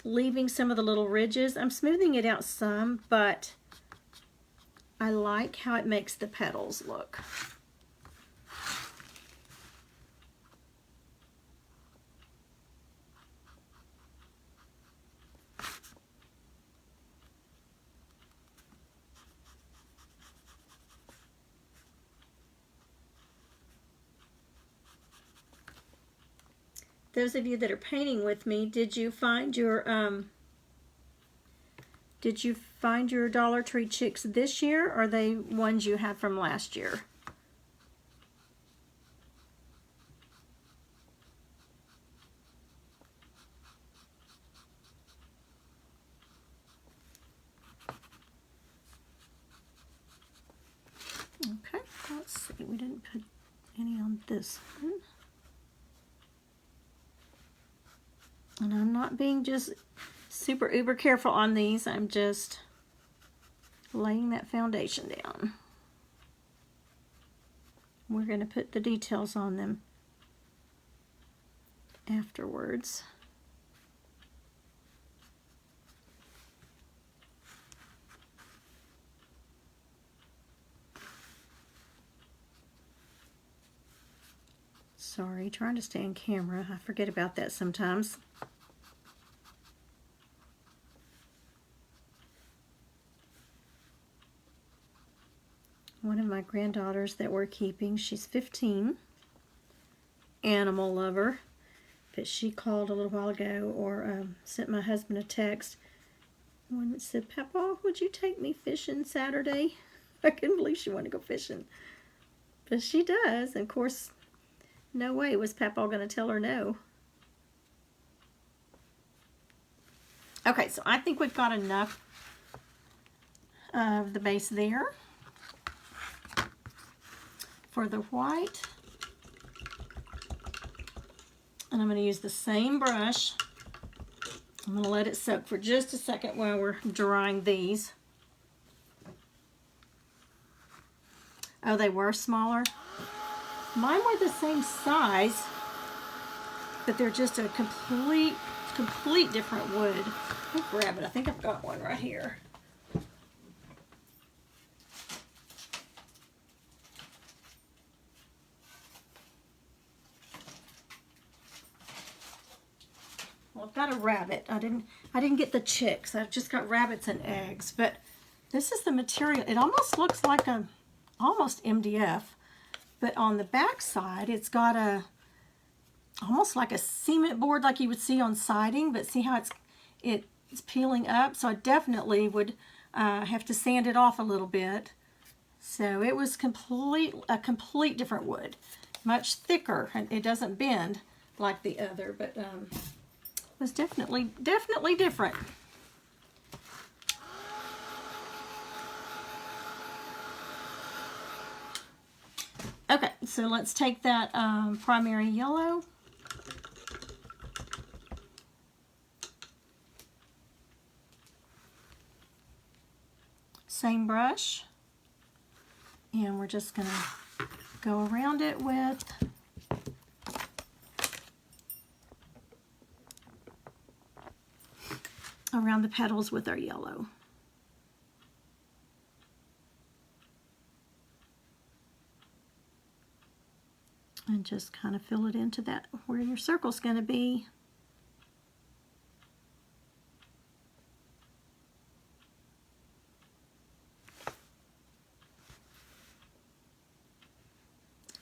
leaving some of the little ridges. I'm smoothing it out some, but I like how it makes the petals look. Those of you that are painting with me, did you find your Dollar Tree chicks this year, or are they ones you had from last year? Okay, let's see. We didn't put any on this one. And I'm not being just super uber careful on these. I'm just laying that foundation down. We're going to put the details on them afterwards. Sorry, trying to stay on camera. I forget about that sometimes. One of my granddaughters that we're keeping, she's 15, animal lover, but she called a little while ago, or sent my husband a text, one that said, "Papa, would you take me fishing Saturday?" I couldn't believe she wanted to go fishing, but she does. And of course, no way was Papa going to tell her no. Okay, so I think we've got enough of the base there. For the white, and I'm going to use the same brush. I'm going to let it soak for just a second while we're drying these. Oh, they were smaller? Mine were the same size, but they're just a complete different wood. I'll grab it. I think I've got one right here. I'll got a rabbit. I didn't get the chicks. I've just got rabbits and eggs. But this is the material. It almost looks like almost MDF, but on the back side, it's got almost like a cement board like you would see on siding. But see how it's peeling up. So I definitely would have to sand it off a little bit. So it was a complete different wood, much thicker, and it doesn't bend like the other, but it was definitely different. Okay, so let's take that primary yellow. Same brush. And we're just going to go around it with around the petals with our yellow. And just kind of fill it into that where your circle's going to be.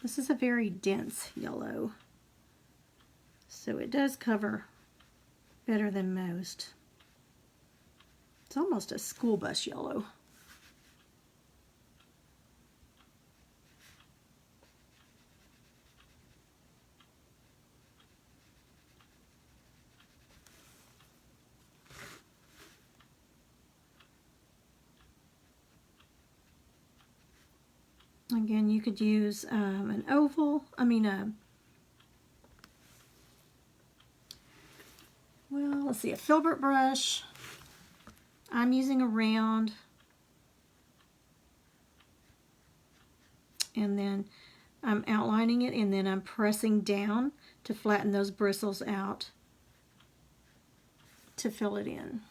This is a very dense yellow, so it does cover better than most. It's almost a school bus yellow. Again, you could use an oval, well, let's see, a filbert brush. I'm using a round. And then I'm outlining it, and then I'm pressing down to flatten those bristles out to fill it in.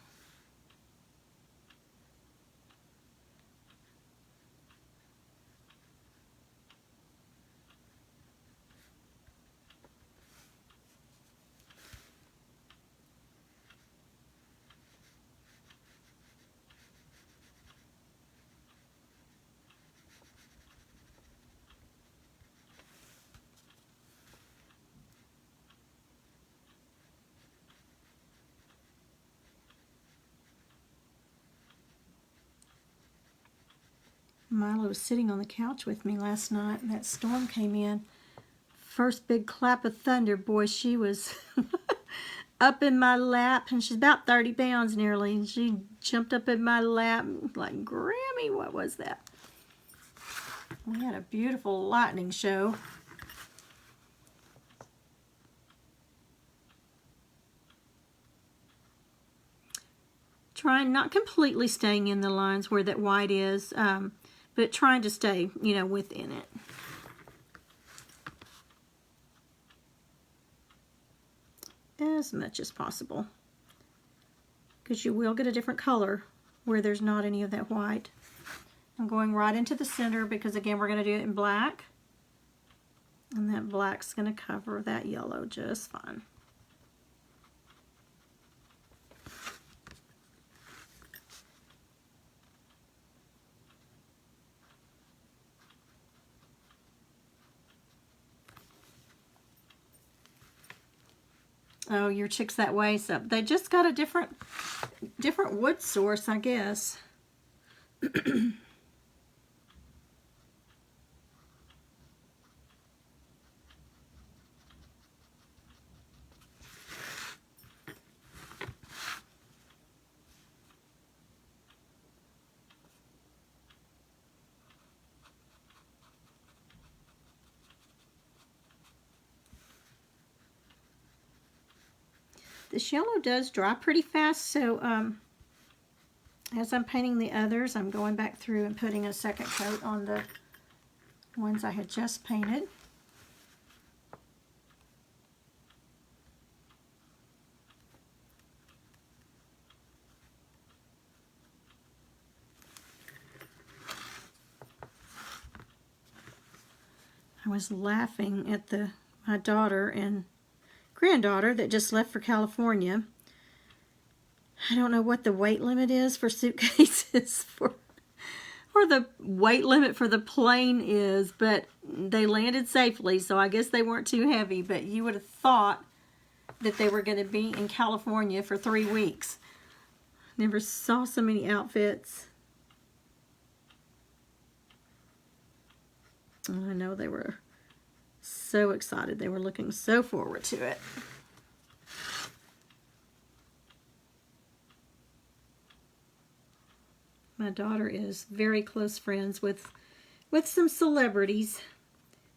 Milo was sitting on the couch with me last night, and that storm came in. First big clap of thunder, boy, she was up in my lap, and she's about 30 pounds nearly, and she jumped up in my lap like, Grammy, what was that? We had a beautiful lightning show. Trying, not completely staying in the lines where that white is, but trying to stay, within it. As much as possible. Because you will get a different color where there's not any of that white. I'm going right into the center because, again, we're going to do it in black. And that black's going to cover that yellow just fine. Oh, your chick's that way, so they just got a different wood source, I guess. This yellow does dry pretty fast, so as I'm painting the others, I'm going back through and putting a second coat on the ones I had just painted. I was laughing at my daughter and granddaughter that just left for California, I don't know what the weight limit is for suitcases or the weight limit for the plane is, but they landed safely, so I guess they weren't too heavy. But you would have thought that they were going to be in California for 3 weeks. Never saw so many outfits. I know they were so excited. They were looking so forward to it. My daughter is very close friends with some celebrities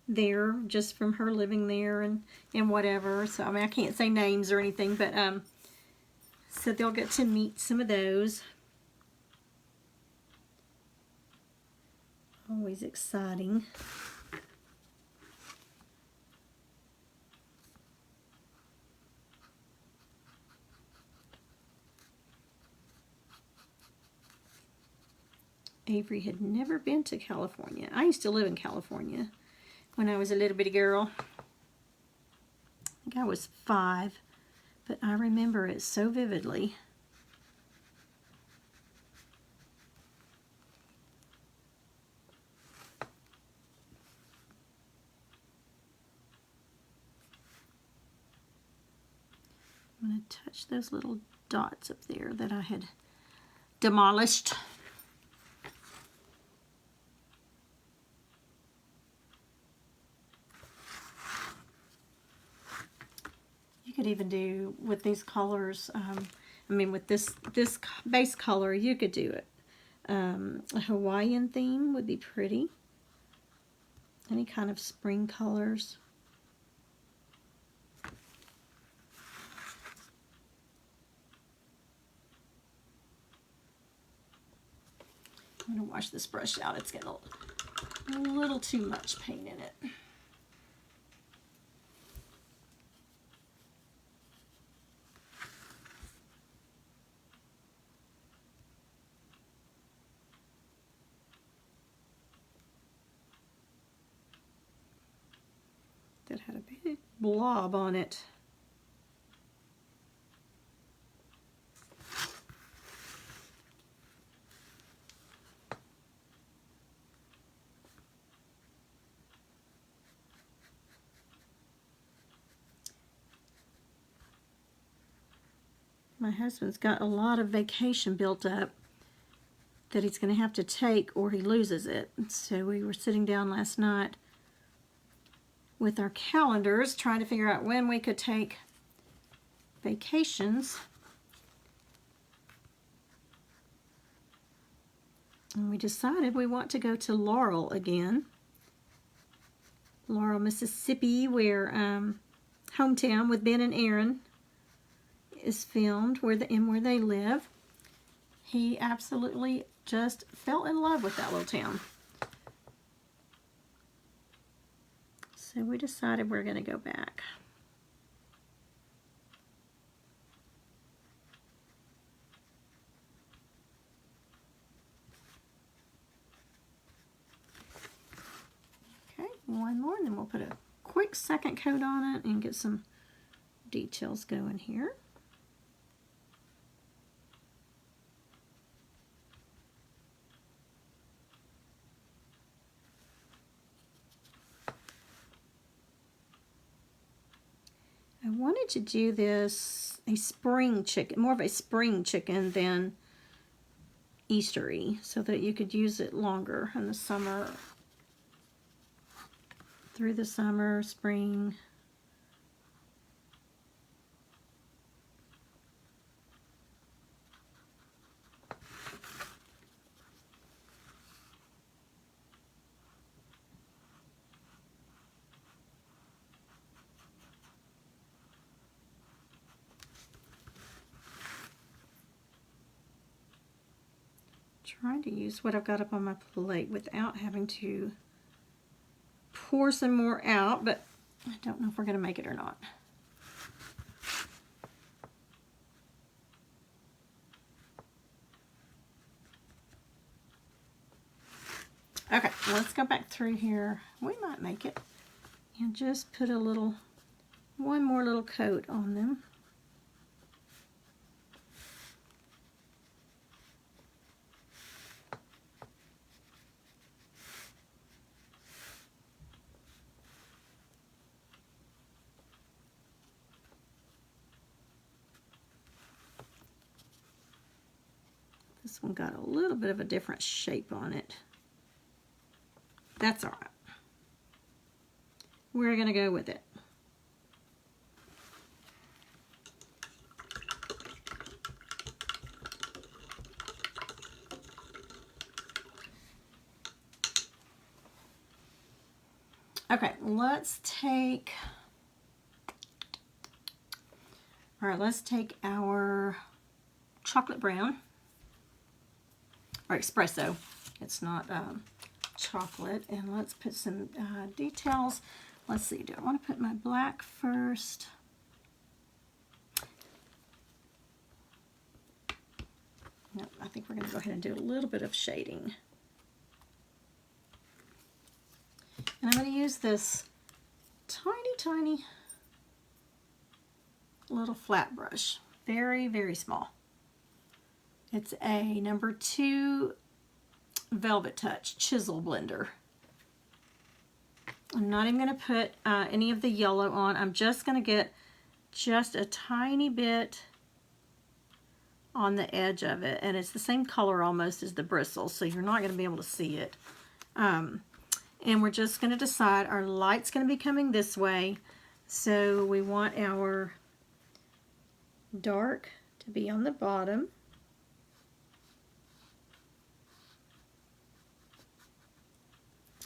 there, just from her living there and whatever. So I mean, I can't say names or anything, but so they'll get to meet some of those. Always exciting. Avery had never been to California. I used to live in California when I was a little bitty girl. I think I was 5, but I remember it so vividly. I'm going to touch those little dots up there that I had demolished. You could even do with these colors, I mean with this base color, you could do it. A Hawaiian theme would be pretty. Any kind of spring colors. I'm going to wash this brush out. It's getting a little too much paint in it. That had a big blob on it. My husband's got a lot of vacation built up that he's going to have to take or he loses it. So we were sitting down last night with our calendars trying to figure out when we could take vacations. And we decided we want to go to Laurel again. Laurel, Mississippi, where Hometown with Ben and Aaron is filmed, where they live. He absolutely just fell in love with that little town. So we decided we're going to go back. Okay, one more, and then we'll put a quick second coat on it and get some details going here. I wanted to do this a spring chicken, more of a spring chicken than Eastery, so that you could use it longer in the summer, through the summer, spring. Trying to use what I've got up on my plate without having to pour some more out, but I don't know if we're going to make it or not. Okay, let's go back through here. We might make it. And just put one more little coat on them. This one got a little bit of a different shape on it. That's all right. We're going to go with it. Okay, let's take our chocolate brown, or espresso. It's not chocolate. And let's put some details. Let's see, do I want to put my black first? No, I think we're going to go ahead and do a little bit of shading. And I'm going to use this tiny little flat brush. Very, very small. It's a number 2 Velvet Touch Chisel Blender. I'm not even going to put any of the yellow on. I'm just going to get just a tiny bit on the edge of it. And it's the same color almost as the bristles, so you're not going to be able to see it. And we're just going to decide our light's going to be coming this way. So we want our dark to be on the bottom.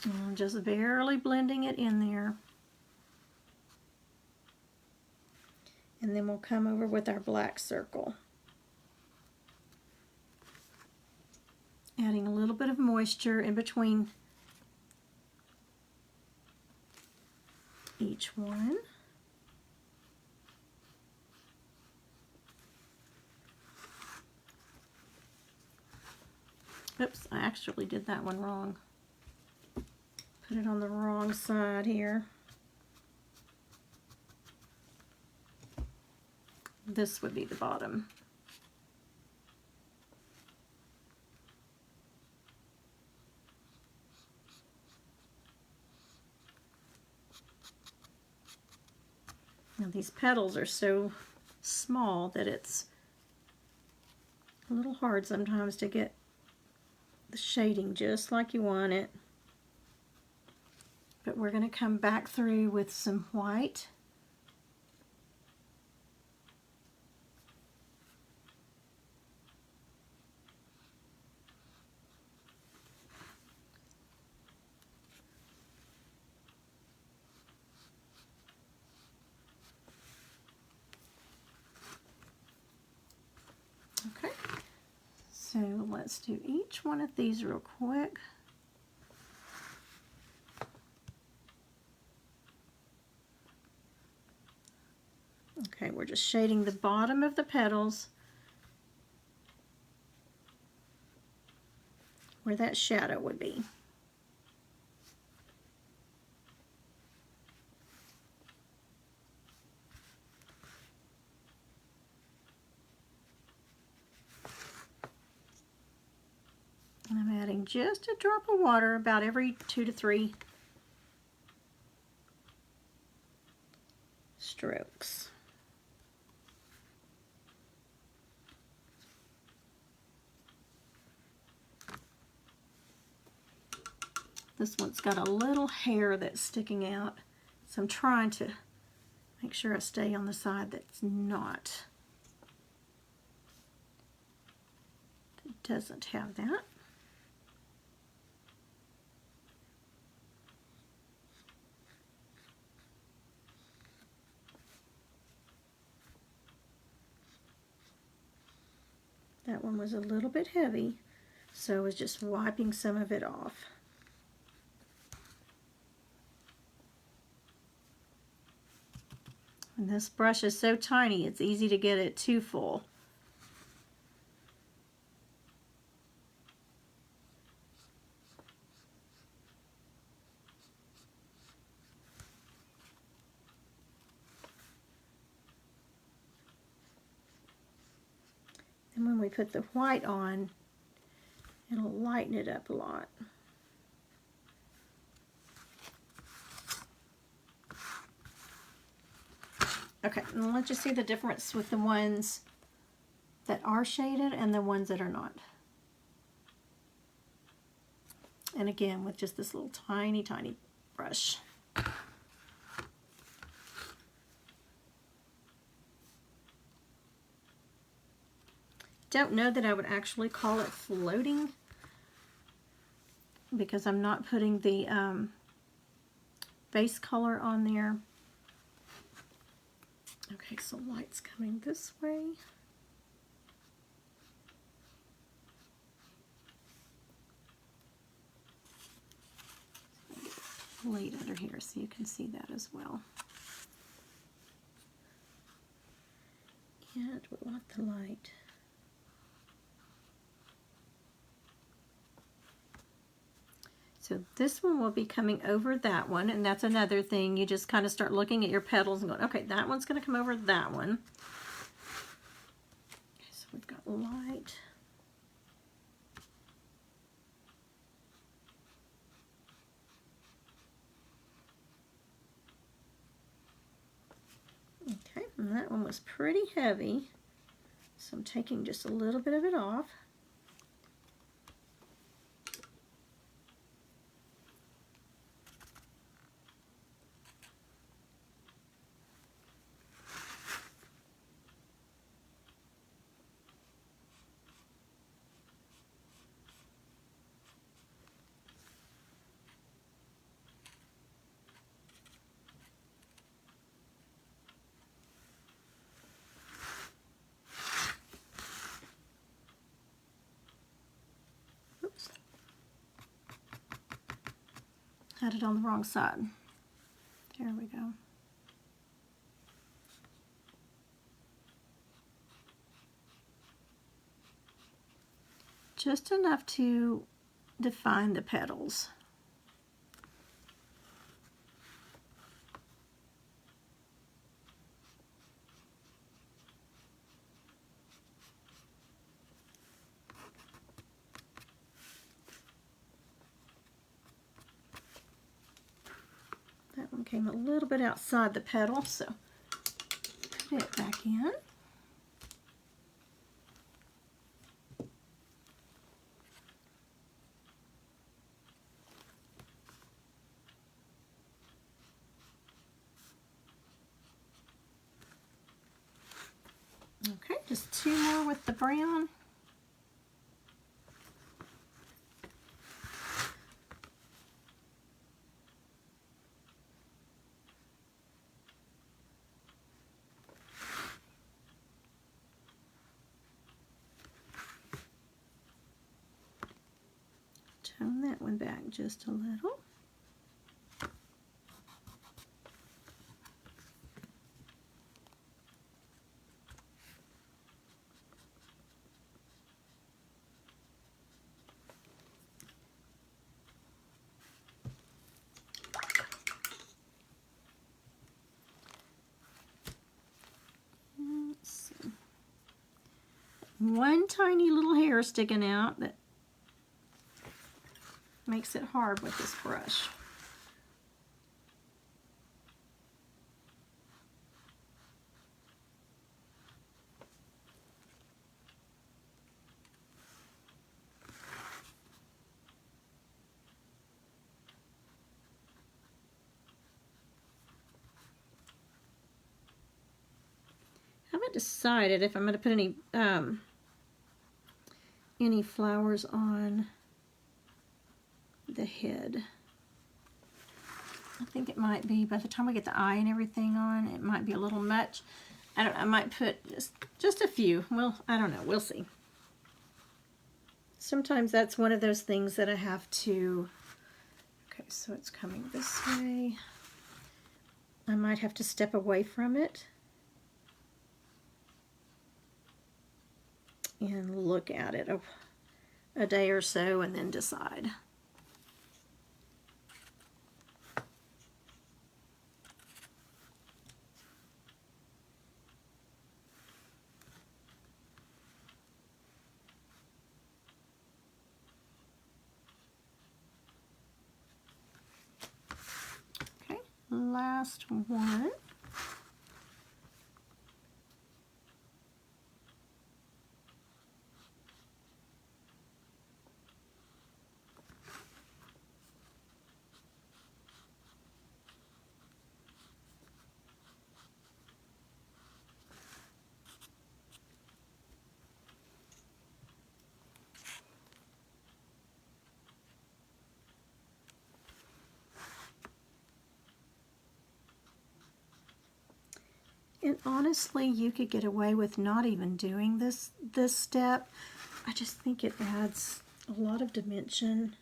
And I'm just barely blending it in there. And then we'll come over with our black circle. Adding a little bit of moisture in between each one. Oops, I actually did that one wrong. Put it on the wrong side here. This would be the bottom. Now these petals are so small that it's a little hard sometimes to get the shading just like you want it. But we're going to come back through with some white. Okay, so let's do each one of these real quick. Okay, we're just shading the bottom of the petals where that shadow would be. And I'm adding just a drop of water about every 2 to 3 strokes. This one's got a little hair that's sticking out, so I'm trying to make sure I stay on the side that's not. It doesn't have that. That one was a little bit heavy, so I was just wiping some of it off. And this brush is so tiny, it's easy to get it too full. And when we put the white on, it'll lighten it up a lot. Okay, and let's just see the difference with the ones that are shaded and the ones that are not. And again, with just this little tiny, tiny brush. Don't know that I would actually call it floating because I'm not putting the base color on there. Okay, so light's coming this way. Plate under here so you can see that as well. And we want the light. So this one will be coming over that one, and that's another thing. You just kind of start looking at your petals and going, okay, that one's going to come over that one. Okay, so we've got light. Okay, and that one was pretty heavy, so I'm taking just a little bit of it off. Oops. Had it on the wrong side. There we go. Just enough to define the petals. That one came a little bit outside the petal, so put it back in. Okay, just two more with the brown. Tone that one back just a little. Let's see. One tiny little hair sticking out that makes it hard with this brush. I haven't decided if I'm going to put any flowers on the head. I think it might be, by the time we get the eye and everything on, it might be a little much. I don't know, I might put just a few. Well, I don't know, we'll see. Sometimes that's one of those things that I have to, okay, so it's coming this way. I might have to step away from it and look at it a day or so and then decide. Okay, last one. And honestly, you could get away with not even doing this step. I just think it adds a lot of dimension.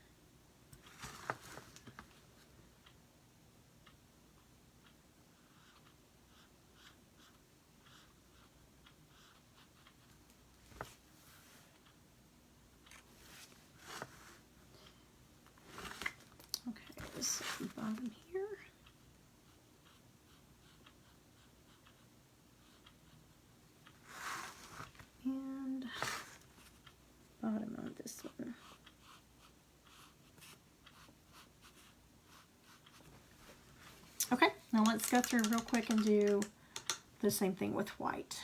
Okay, this is the bottom here. And bottom on this one. Okay, now let's go through real quick and do the same thing with white.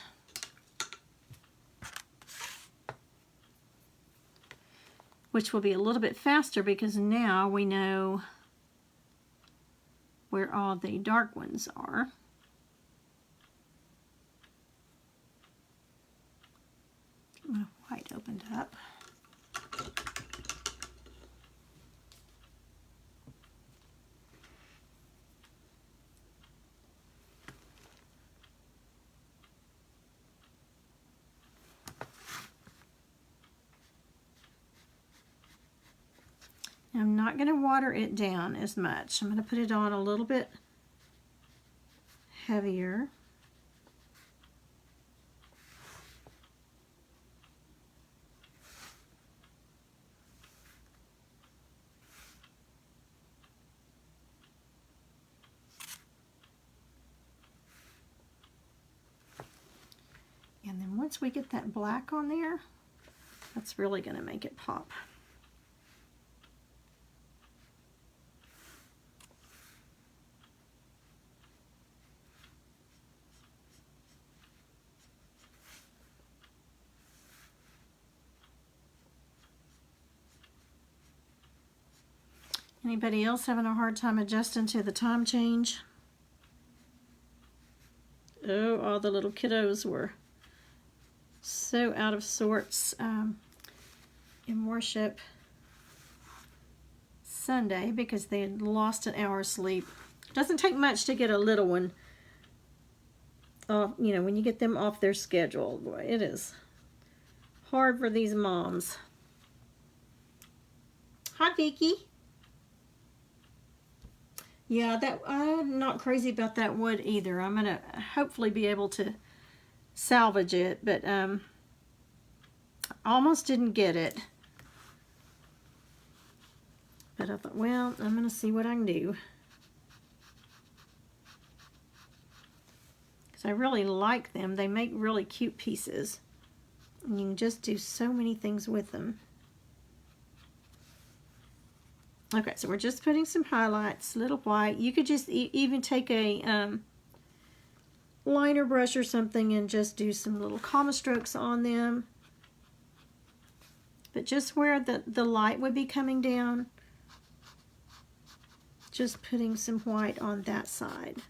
Which will be a little bit faster because now we know where all the dark ones are. Get my white opened up. I'm not going to water it down as much. I'm going to put it on a little bit heavier. And then once we get that black on there, that's really going to make it pop. Anybody else having a hard time adjusting to the time change? Oh, all the little kiddos were so out of sorts in worship Sunday because they had lost an hour's sleep. Doesn't take much to get a little one off, you know, when you get them off their schedule. Boy, it is hard for these moms. Hi, Vicky. Yeah, that I'm not crazy about that wood either. I'm gonna hopefully be able to salvage it, but almost didn't get it. But I thought, well, I'm gonna see what I can do. Because I really like them. They make really cute pieces. And you can just do so many things with them. Okay, so we're just putting some highlights, little white. You could just even take a liner brush or something and just do some little comma strokes on them. But just where the light would be coming down, just putting some white on that side.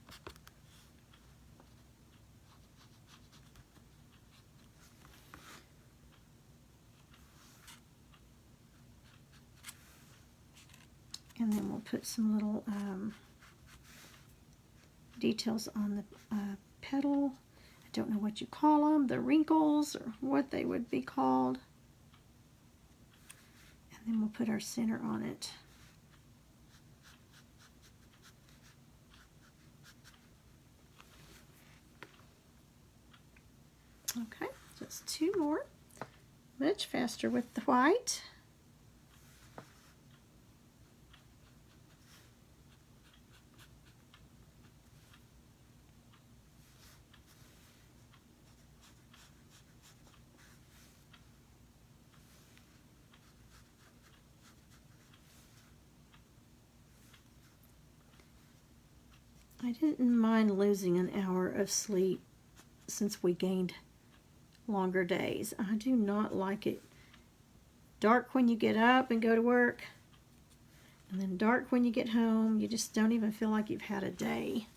And then we'll put some little details on the petal. I don't know what you call them, the wrinkles or what they would be called. And then we'll put our center on it. Okay, just two more. Much faster with the white. I didn't mind losing an hour of sleep since we gained longer days. I do not like it dark when you get up and go to work, and then dark when you get home. You just don't even feel like you've had a day.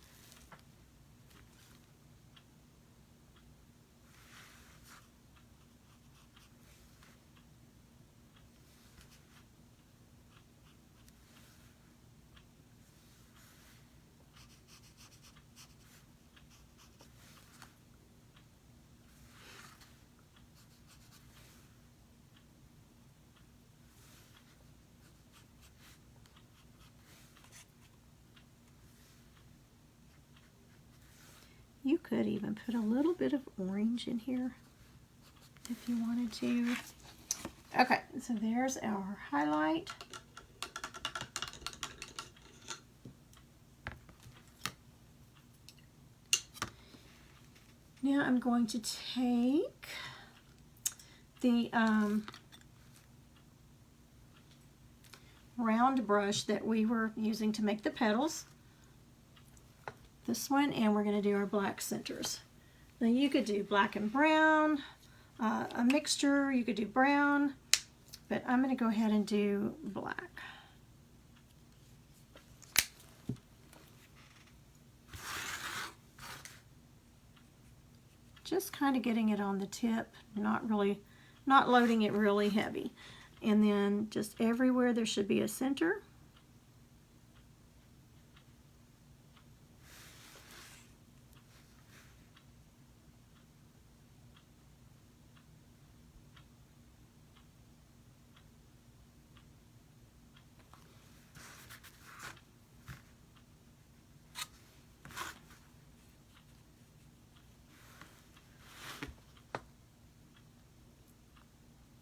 could even put a little bit of orange in here if you wanted to. Okay, so there's our highlight. Now I'm going to take the round brush that we were using to make the petals, this one, and we're going to do our black centers. Now you could do black and brown, a mixture, you could do brown, but I'm going to go ahead and do black. Just kind of getting it on the tip, not loading it really heavy. And then just everywhere there should be a center.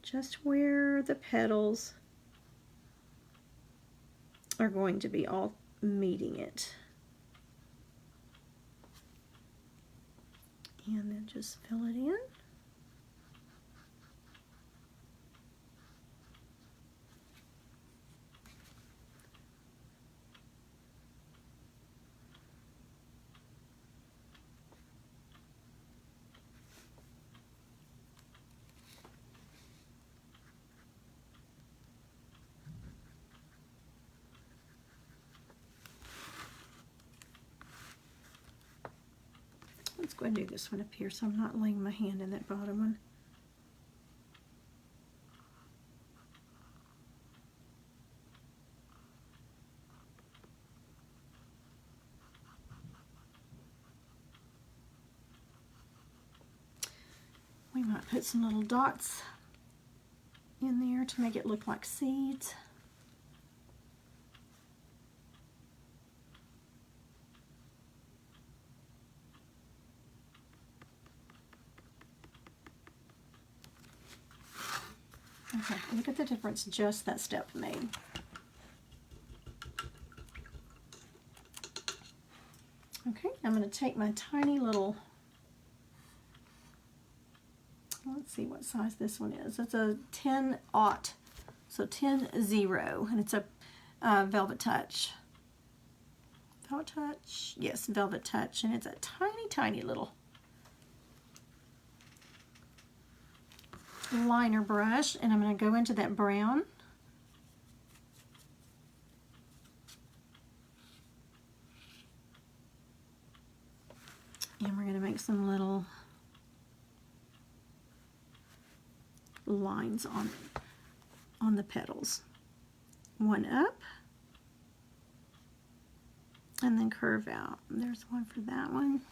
Just where the petals are going to be all meeting it. And then just fill it in. Let's go ahead and do this one up here so I'm not laying my hand in that bottom one. We might put some little dots in there to make it look like seeds. Okay, look at the difference just that step made. Okay, I'm going to take my tiny little, let's see what size this one is. It's a 10-aught, so 10-0, and it's a Velvet Touch. Velvet Touch? Yes, Velvet Touch, and it's a tiny, tiny little liner brush, and I'm going to go into that brown. And we're going to make some little lines on the petals. One up, and then curve out. And there's one for that one.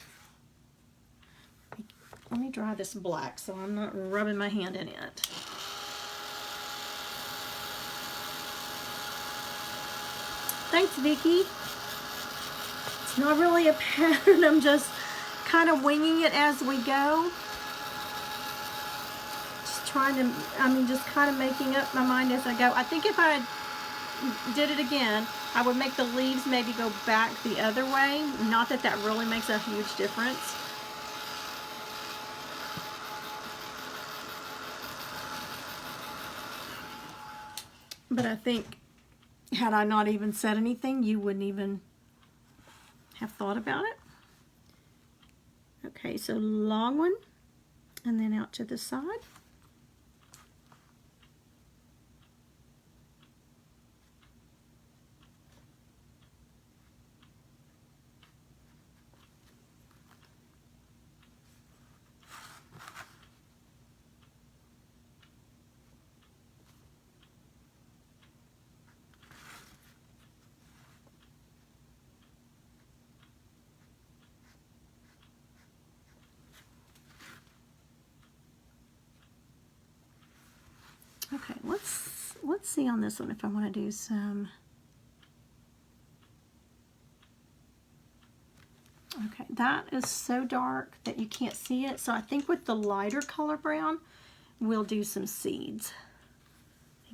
Let me dry this black so I'm not rubbing my hand in it. Thanks, Vicki. It's not really a pattern. I'm just kind of winging it as we go. Just trying to, just kind of making up my mind as I go. I think if I did it again, I would make the leaves maybe go back the other way. Not that that really makes a huge difference. But I think had I not even said anything, you wouldn't even have thought about it. Okay, so long one, and then out to the side. Okay, let's see on this one if I want to do some. Okay, that is so dark that you can't see it. So I think with the lighter color brown, we'll do some seeds.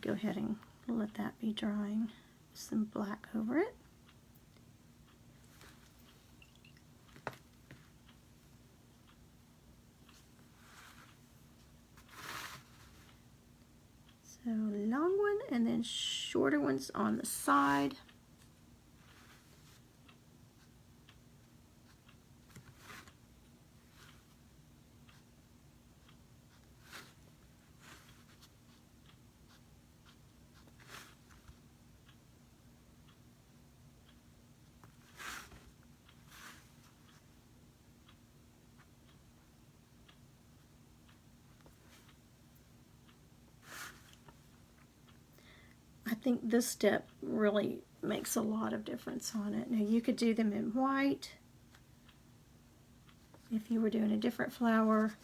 Go ahead and let that be drying. Some black over it. So long one and then shorter ones on the side. I think this step really makes a lot of difference on it. Now you could do them in white if you were doing a different flower.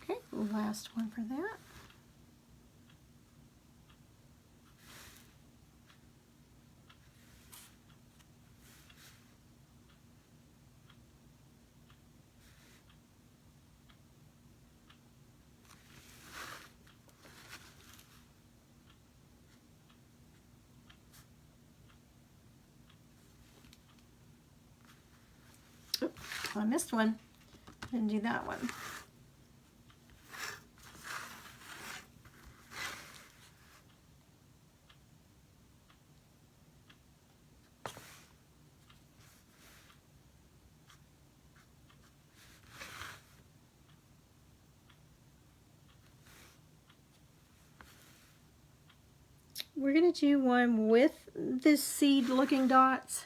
Okay, last one for that. Oops, I missed one. Didn't do that one. We're going to do one with the seed looking dots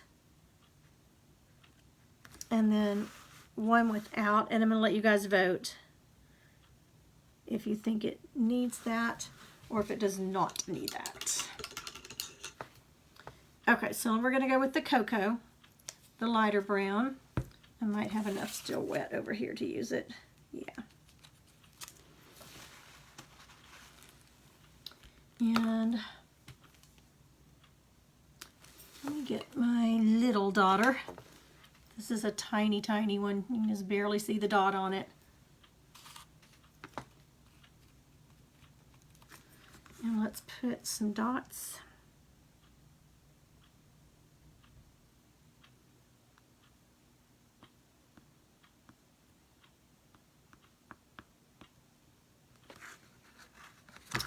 and then one without, and I'm going to let you guys vote if you think it needs that or if it does not need that. Okay, so we're going to go with the cocoa, the lighter brown. I might have enough still wet over here to use it. Yeah. And let me get my little daughter. This is a tiny, tiny one. You can just barely see the dot on it. And let's put some dots.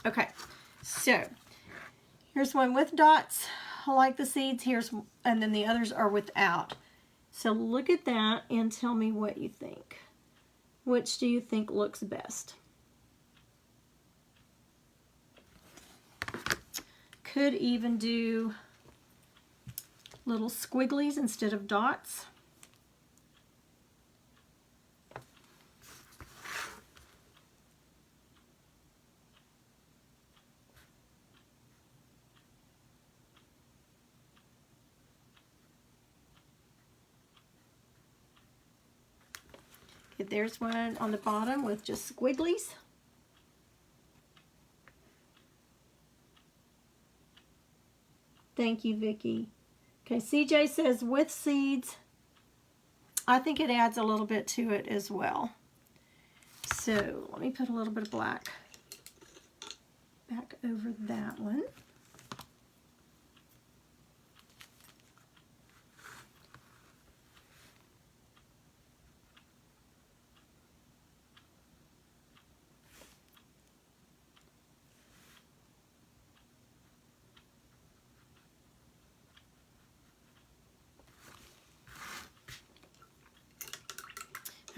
Okay, so here's one with dots. I like the seeds. And then the others are without. So look at that and tell me what you think. Which do you think looks best? Could even do little squigglies instead of dots. There's one on the bottom with just squigglies. Thank you, Vicki. Okay, CJ says with seeds. I think it adds a little bit to it as well. So let me put a little bit of black back over that one.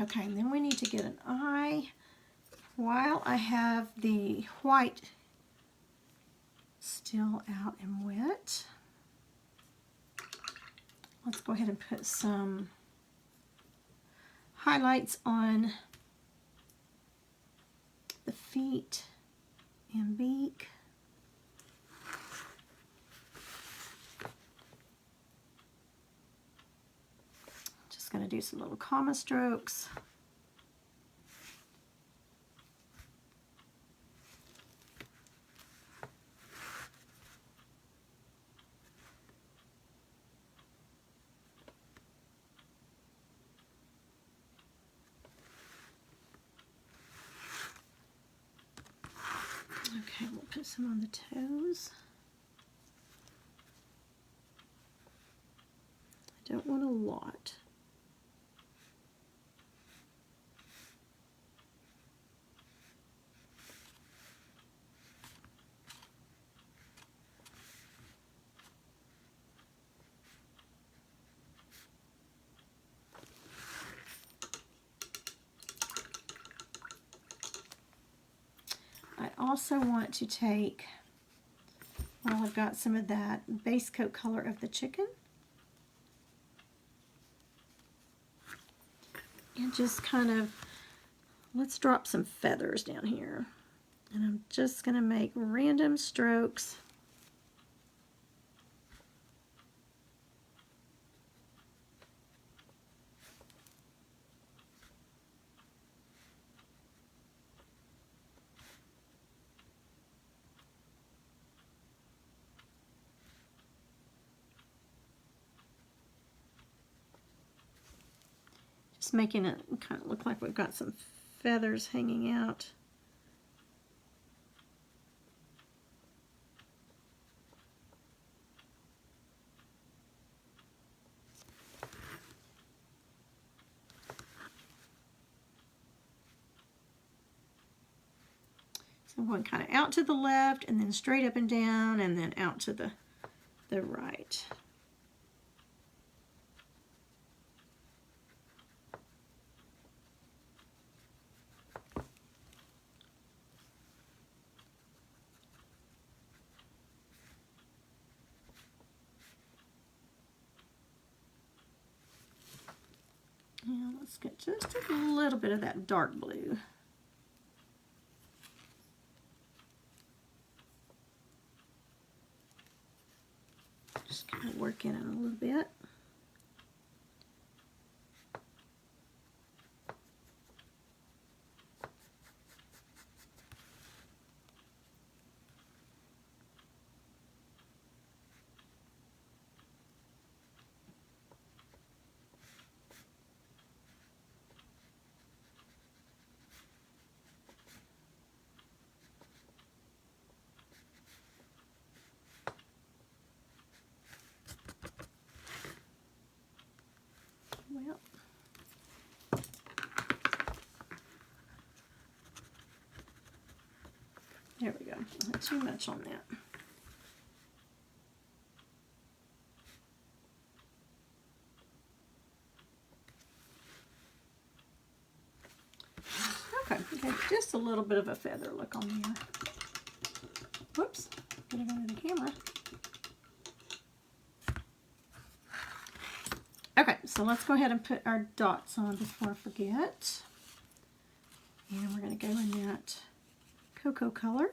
Okay, and then we need to get an eye. While I have the white still out and wet, let's go ahead and put some highlights on the feet and beak. going to do some little comma strokes. Okay, we'll put some on the toes. I don't want a lot. I also want to take, well, I've got some of that base coat color of the chicken, and just kind of, let's drop some feathers down here. And I'm just going to make random strokes. Just making it kind of look like we've got some feathers hanging out. So I'm going kind of out to the left and then straight up and down and then out to the right. And let's get just a little bit of that dark blue. Just kind of work in it a little bit. Well, there we go. Not too much on that. Okay, just a little bit of a feather look on there. Whoops, get it under the camera. Okay, so let's go ahead and put our dots on before I forget. And we're going to go in that cocoa color.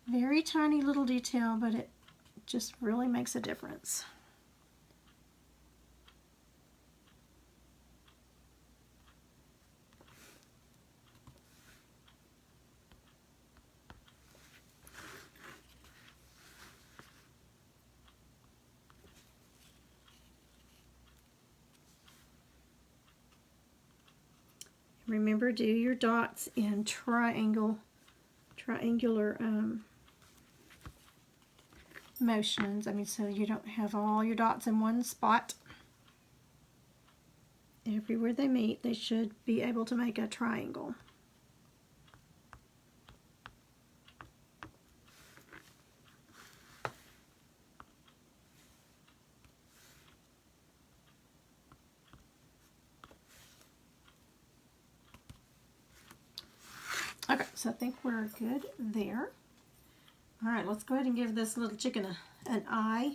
Very tiny little detail, but it just really makes a difference. Remember, do your dots in triangular motions. I mean, so you don't have all your dots in one spot. Everywhere they meet, they should be able to make a triangle. Okay, so I think we're good there. All right, let's go ahead and give this little chicken an eye.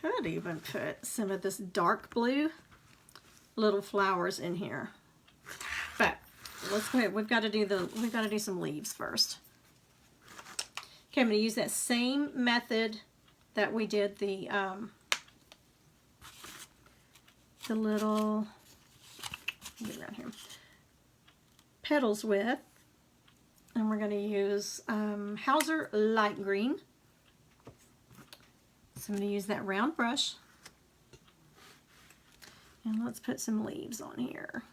could even put some of this dark blue little flowers in here. But let's put, we've got to do some leaves first. Okay, I'm going to use that same method that we did the little, get around here, petals with, and we're going to use Hauser Light Green. So I'm going to use that round brush, and let's put some leaves on here.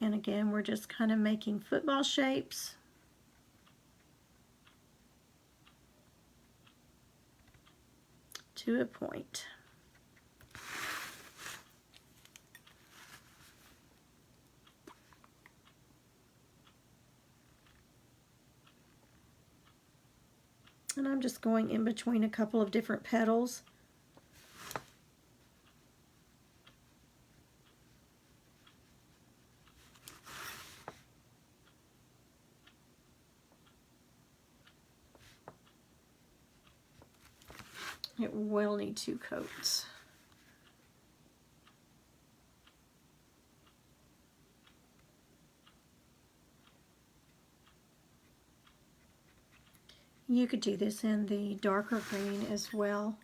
And again, we're just kind of making football shapes. To a point. And I'm just going in between a couple of different petals. It will need 2 coats. You could do this in the darker green as well,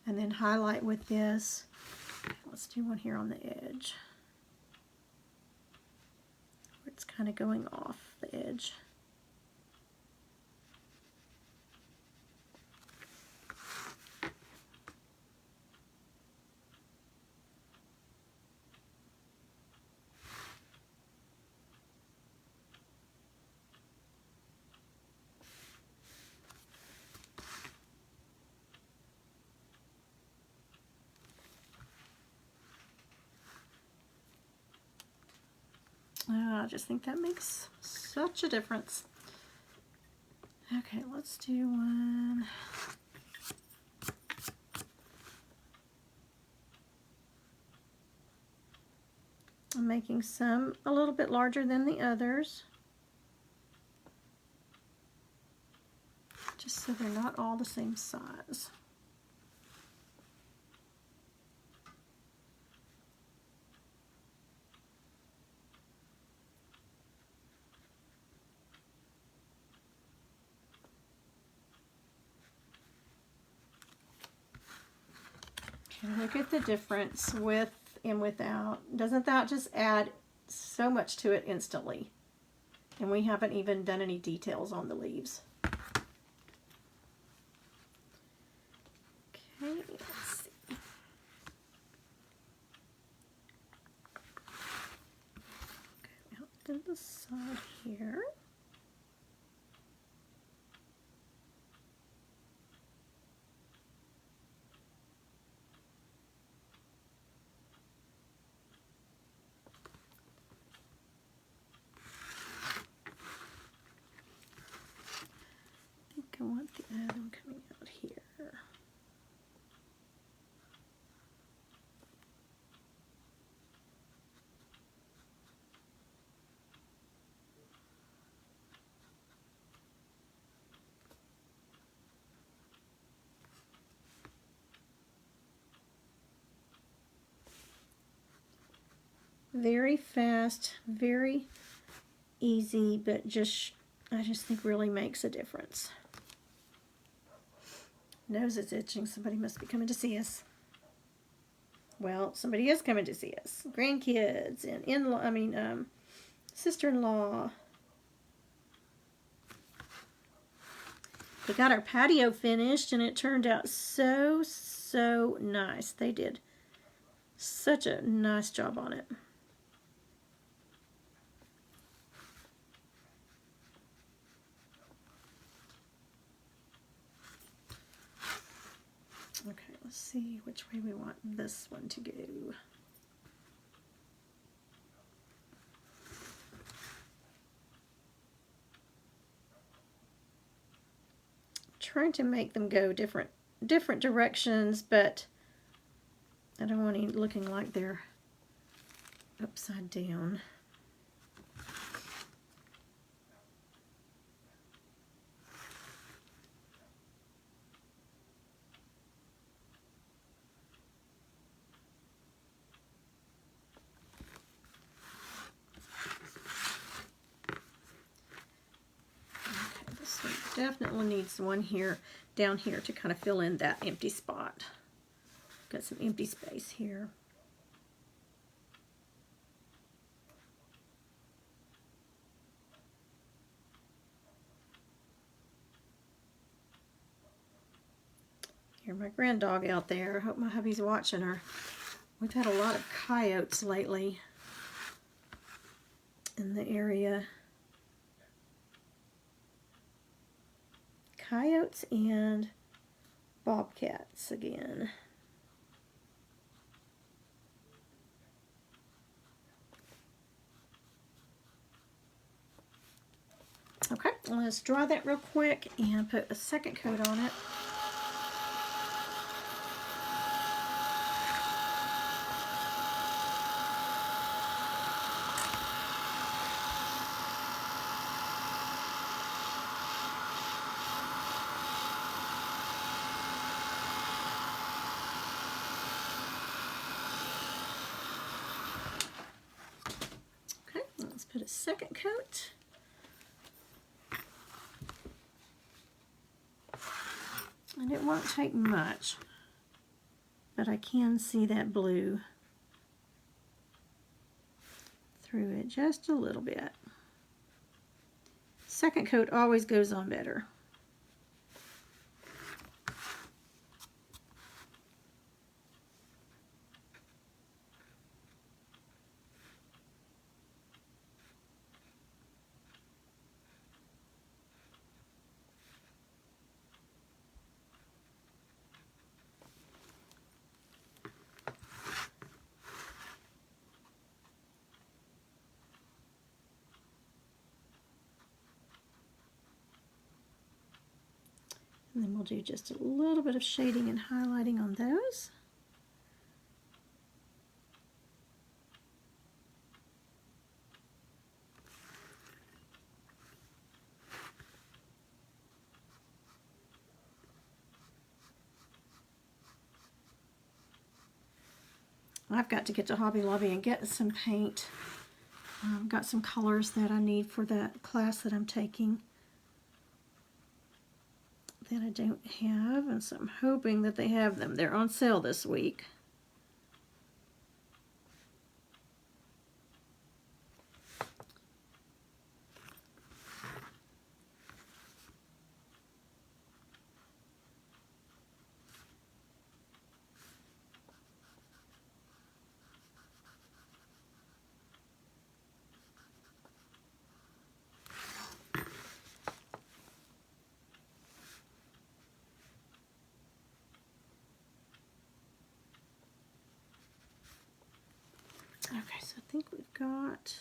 and then highlight with this. Let's do one here on the edge, where it's kind of going off the edge. I just think that makes such a difference. Okay, let's do one. I'm making some a little bit larger than the others, just so they're not all the same size. Look at the difference with and without. Doesn't that just add so much to it instantly? And we haven't even done any details on the leaves. Okay, let's see. Okay, out to the side here. I want the atom coming out here. Very fast, very easy, but I just think really makes a difference. Nose is itching. Somebody must be coming to see us. Well, somebody is coming to see us. Grandkids and in-law, sister-in-law. We got our patio finished, and it turned out so, so nice. They did such a nice job on it. Okay, let's see which way we want this one to go. Trying to make them go different directions, but I don't want any looking like they're upside down. definitely needs one here, down here, to kind of fill in that empty spot. Got some empty space here. Hear my grand dog out there. I hope my hubby's watching her. We've had a lot of coyotes lately in the area. Coyotes and bobcats again. Okay, let's dry that real quick and put a second coat on it. Okay, let's put a second coat. And it won't take much, but I can see that blue through it just a little bit. Second coat always goes on better. And then we'll do just a little bit of shading and highlighting on those. I've got to get to Hobby Lobby and get some paint. Got some colors that I need for that class that I'm taking that I don't have, and so I'm hoping that they have them. They're on sale this week. Okay, so I think we've got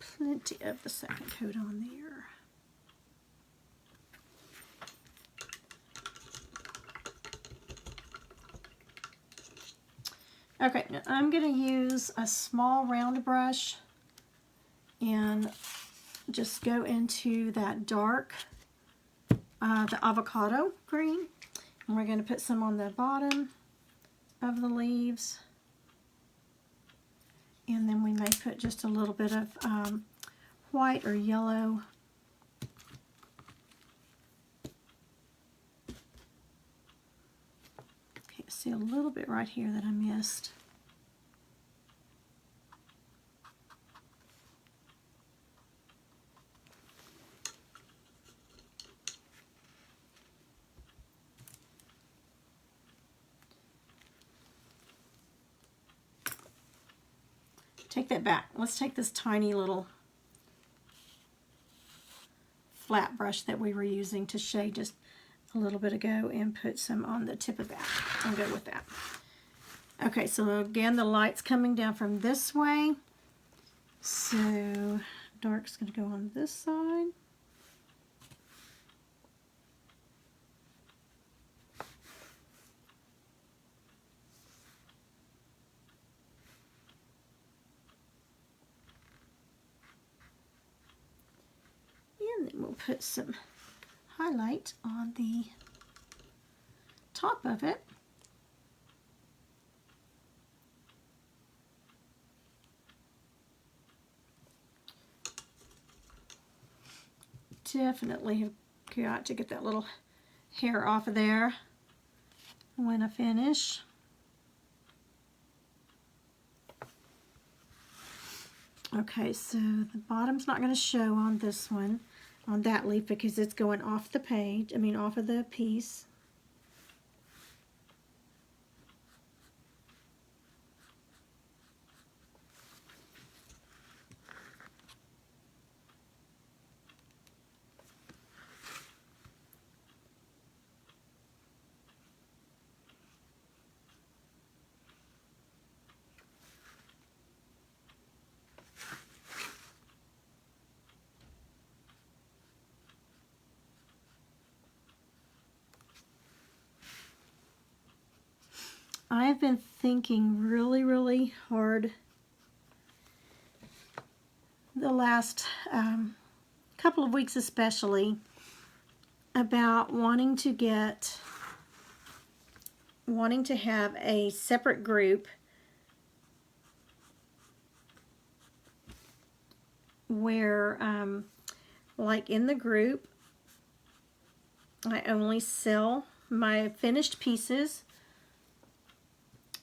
plenty of the second coat on there. Okay, now I'm going to use a small round brush and just go into that dark, the avocado green. And we're going to put some on the bottom of the leaves. And then we may put just a little bit of white or yellow. Okay, see a little bit right here that I missed. Take that back. Let's take this tiny little flat brush that we were using to shade just a little bit ago and put some on the tip of that and go with that. Okay, so again, the light's coming down from this way. So dark's going to go on this side. And then we'll put some highlight on the top of it. definitely have got to get that little hair off of there when I finish. Okay, so the bottom's not going to show on this one, on that leaf, because it's going off the page, off of the piece. I've been thinking really, really hard the last couple of weeks especially about wanting to have a separate group where like in the group I only sell my finished pieces,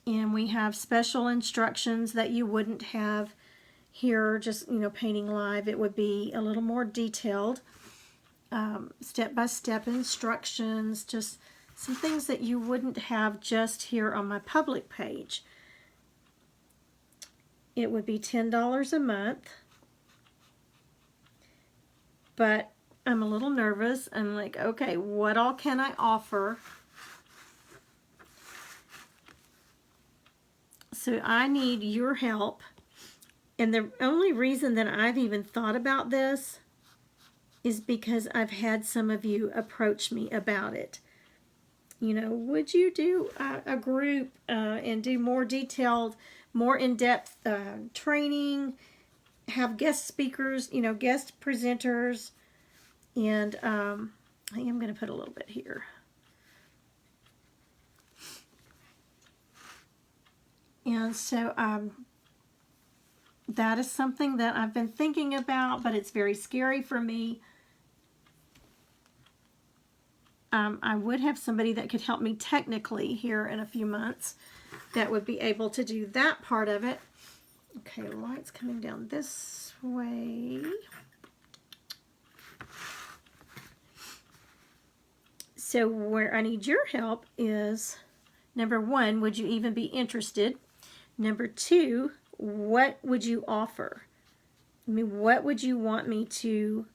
and we have special instructions that you wouldn't have here just, painting live. It would be a little more detailed, step-by-step instructions, just some things that you wouldn't have just here on my public page. It would be $10 a month, but I'm a little nervous. I'm like, okay, what all can I offer? So I need your help. And the only reason that I've even thought about this is because I've had some of you approach me about it. Would you do a group and do more detailed, more in-depth training, have guest speakers, guest presenters, and I think I'm going to put a little bit here. And so that is something that I've been thinking about, but it's very scary for me. I would have somebody that could help me technically here in a few months that would be able to do that part of it. Okay, light's coming down this way. So where I need your help is, number one, would you even be interested? Number two, what would you offer? What would you want me to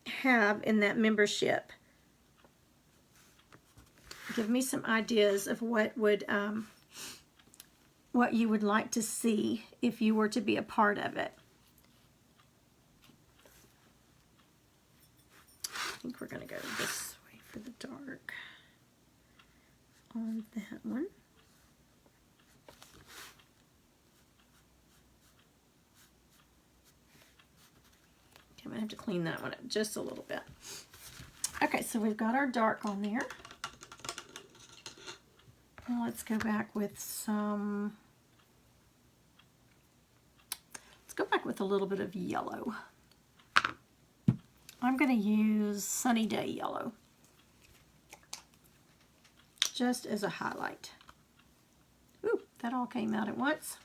have in that membership? Give me some ideas of what you would like to see if you were to be a part of it. I think we're going to go this way for the dark on that one. I'm going to have to clean that one up just a little bit. Okay, so we've got our dark on there. Now let's go back with some, let's go back with a little bit of yellow. I'm going to use Sunny Day Yellow just as a highlight. Ooh, that all came out at once.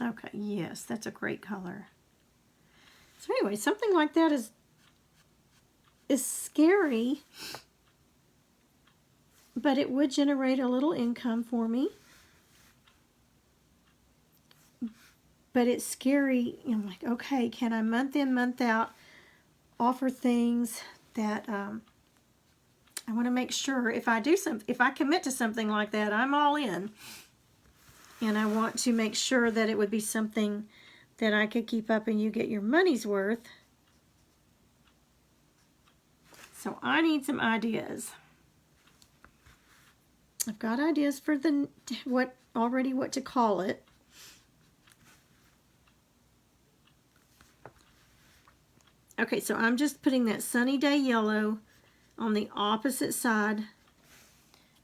Okay, yes, that's a great color. So anyway, something like that is scary, but it would generate a little income for me. But it's scary. I'm like, okay, can I month in, month out offer things that I want to make sure if I commit to something like that, I'm all in. And I want to make sure that it would be something that I could keep up and you get your money's worth. So I need some ideas. I've got ideas for what to call it. Okay, so I'm just putting that Sunny Day Yellow on the opposite side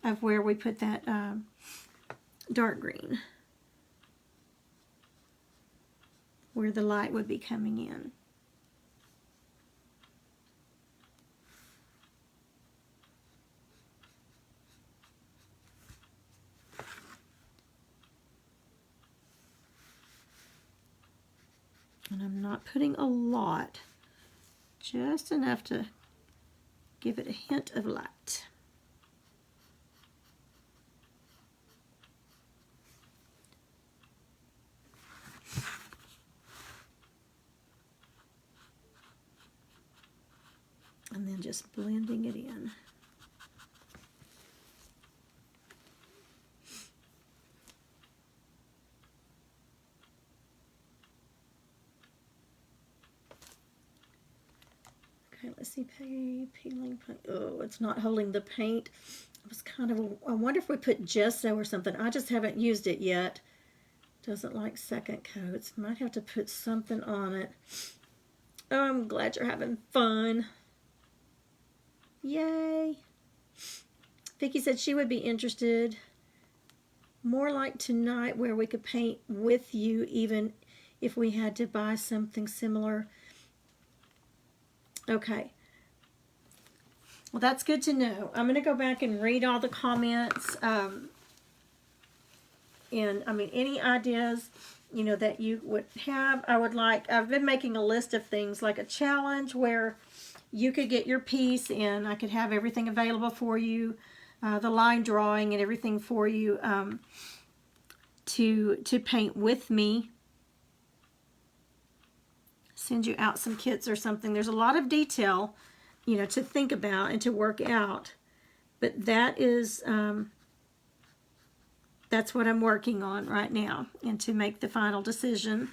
of where we put that dark green, where the light would be coming in. And I'm not putting a lot, just enough to give it a hint of light. And then just blending it in. Okay, let's see, peeling paint. Oh, it's not holding the paint. It was kind of, I wonder if we put gesso or something. I just haven't used it yet. Doesn't like second coats. Might have to put something on it. Oh, I'm glad you're having fun. Yay. Vicki said she would be interested. More like tonight, where we could paint with you even if we had to buy something similar. Okay. Well, that's good to know. I'm going to go back and read all the comments. And I mean, any ideas, you know, that you would have. I've been making a list of things, like a challenge where you could get your piece and I could have everything available for you, the line drawing and everything for you to paint with me. Send you out some kits or something. There's a lot of detail, you know, to think about and to work out. But that is, that's what I'm working on right now, and to make the final decision.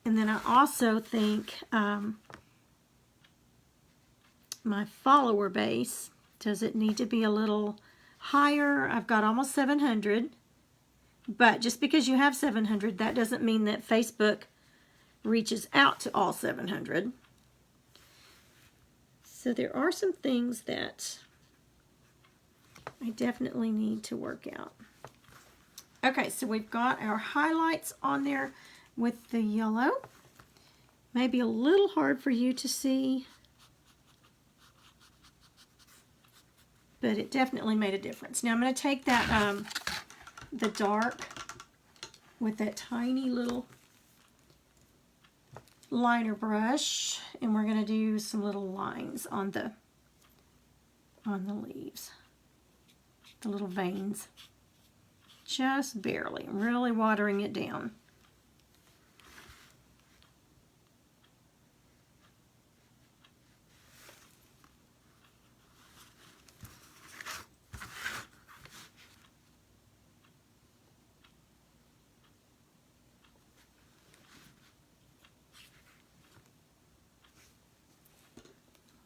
And then I also think my follower base, does it need to be a little higher? I've got almost 700, but just because you have 700, that doesn't mean that Facebook reaches out to all 700. So there are some things that I definitely need to work out. Okay, so we've got our highlights on there with the yellow. Maybe a little hard for you to see, but it definitely made a difference. Now I'm going to take that, the dark with that tiny little liner brush, and we're going to do some little lines on the leaves, the little veins, just barely. I'm really watering it down.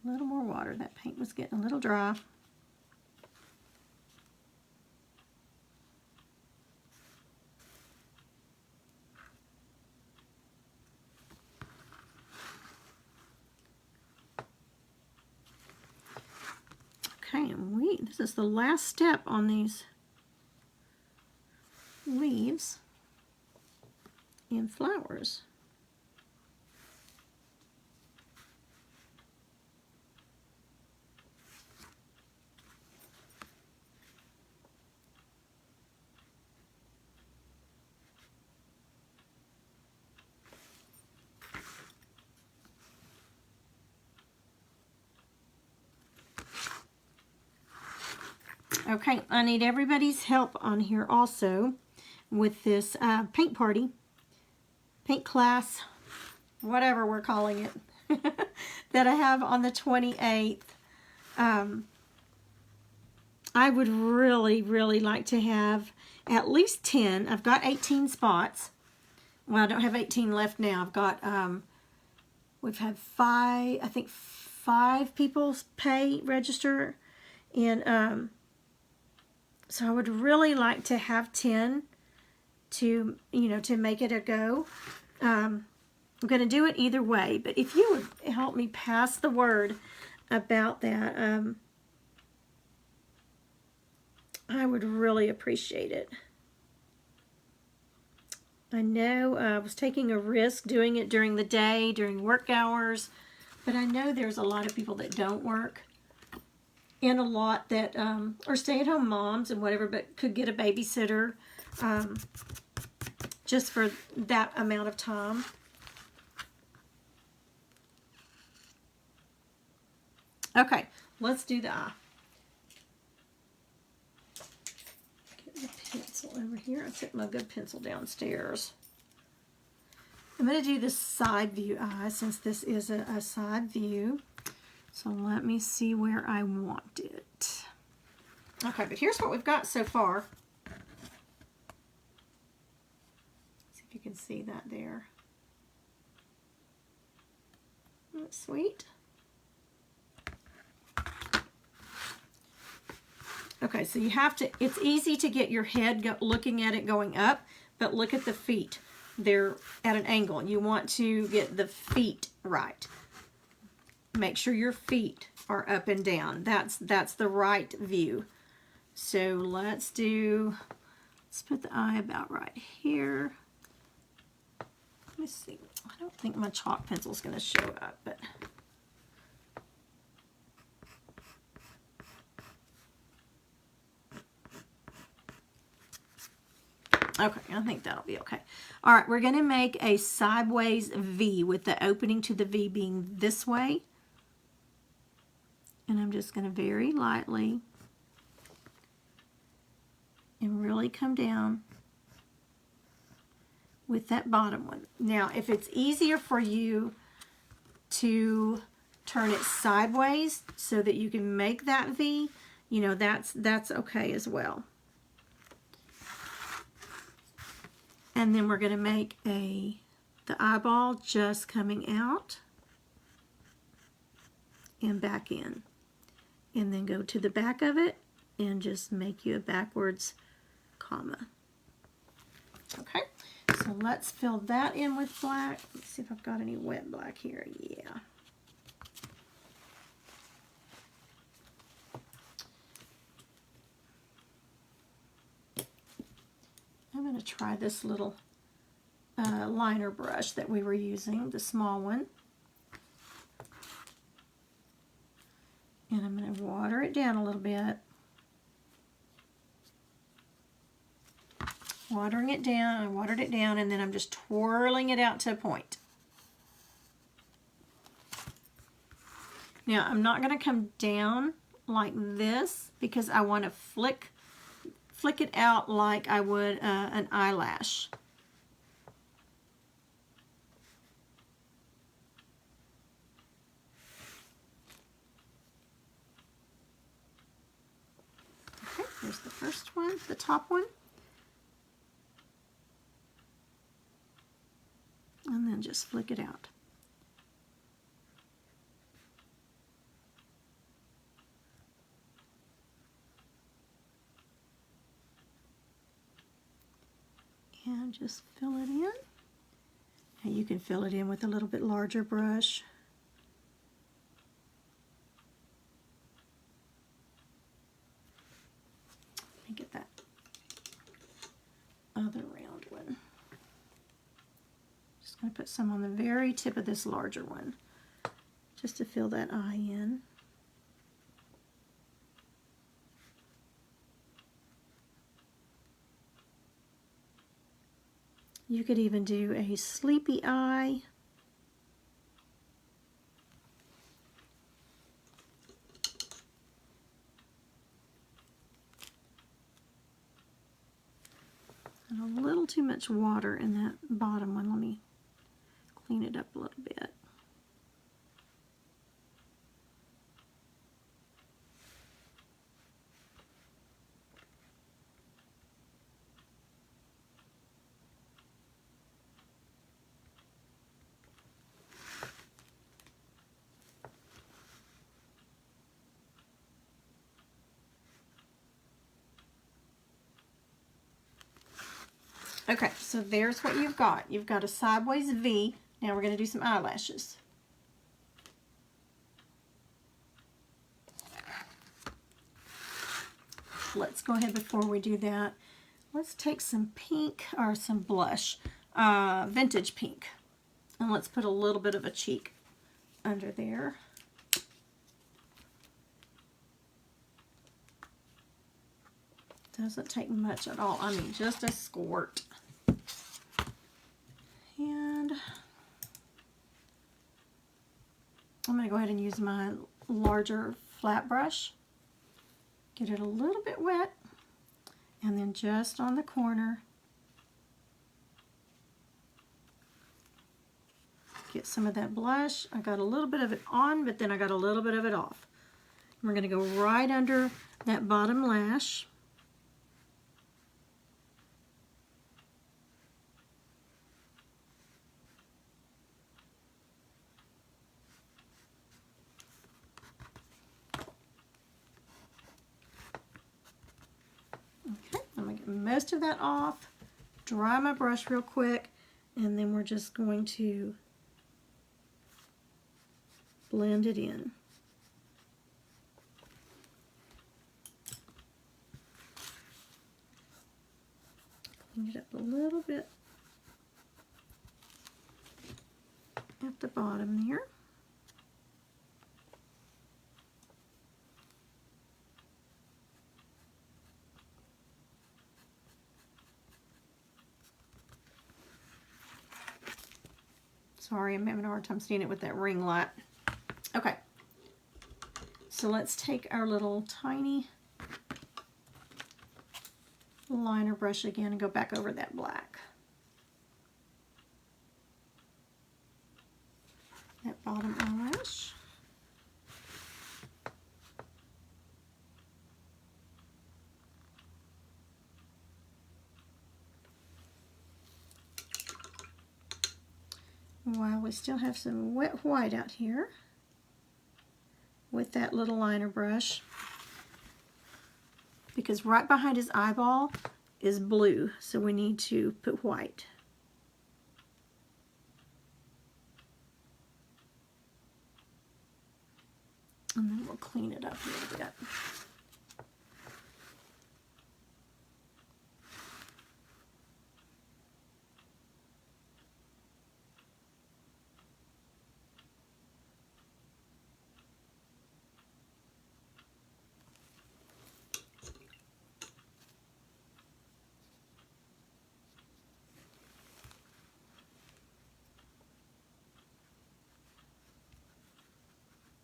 A little more water. That paint was getting a little dry. Okay, and this is the last step on these leaves and flowers. Okay, I need everybody's help on here also with this paint party, paint class, whatever we're calling it, that I have on the 28th. I would really, really like to have at least 10. I've got 18 spots. Well, I don't have 18 left now. I've got, we've had 5 people register, and so I would really like to have 10 to make it a go. I'm going to do it either way, but if you would help me pass the word about that, I would really appreciate it. I know I was taking a risk doing it during the day, during work hours, but I know there's a lot of people that don't work, and a lot that are stay-at-home moms and whatever, but could get a babysitter just for that amount of time. Okay, let's do the eye. Get the pencil over here. I took my good pencil downstairs. I'm going to do the side view eye since this is a side view. So let me see where I want it. Okay, but here's what we've got so far. See if you can see that there. That's sweet. Okay, so you have to, it's easy to get your head looking at it going up, but look at the feet. They're at an angle. You want to get the feet right. Make sure your feet are up and down. That's the right view. So let's put the eye about right here. Let me see. I don't think my chalk pencil is going to show up, but okay, I think that'll be okay. All right, we're going to make a sideways V with the opening to the V being this way. And I'm just going to very lightly and really come down with that bottom one. Now, if it's easier for you to turn it sideways so that you can make that V, you know, that's okay as well. And then we're going to make the eyeball just coming out and back in. And then go to the back of it and just make you a backwards comma. Okay, so let's fill that in with black. Let's see if I've got any wet black here. Yeah. I'm going to try this little liner brush that we were using, the small one. And I'm going to water it down a little bit. Watering it down, I watered it down, and then I'm just twirling it out to a point. Now, I'm not going to come down like this because I want to flick it out like I would an eyelash. Okay, here's the first one, the top one. And then just flick it out. And just fill it in. And you can fill it in with a little bit larger brush. Let me get that other round one. Just going to put some on the very tip of this larger one, just to fill that eye in. You could even do a sleepy eye. And a little too much water in that bottom one. Let me clean it up a little bit. Okay, so there's what you've got. You've got a sideways V. Now we're going to do some eyelashes. let's go ahead before we do that. Let's take some pink or some blush, vintage pink, and let's put a little bit of a cheek under there. Doesn't take much at all. I mean, just a squirt. And I'm going to go ahead and use my larger flat brush. Get it a little bit wet, and then just on the corner, get some of that blush. I got a little bit of it on, but then I got a little bit of it off. We're going to go right under that bottom lash. Okay, I'm going to get most of that off, dry my brush real quick, and then we're just going to blend it in. Clean it up a little bit at the bottom there. Sorry, I'm having a hard time seeing it with that ring light. Okay, so let's take our little tiny liner brush again and go back over that black. That bottom eyelash. While we still have some wet white out here with that little liner brush, because right behind his eyeball is blue, so we need to put white. And then we'll clean it up a little bit.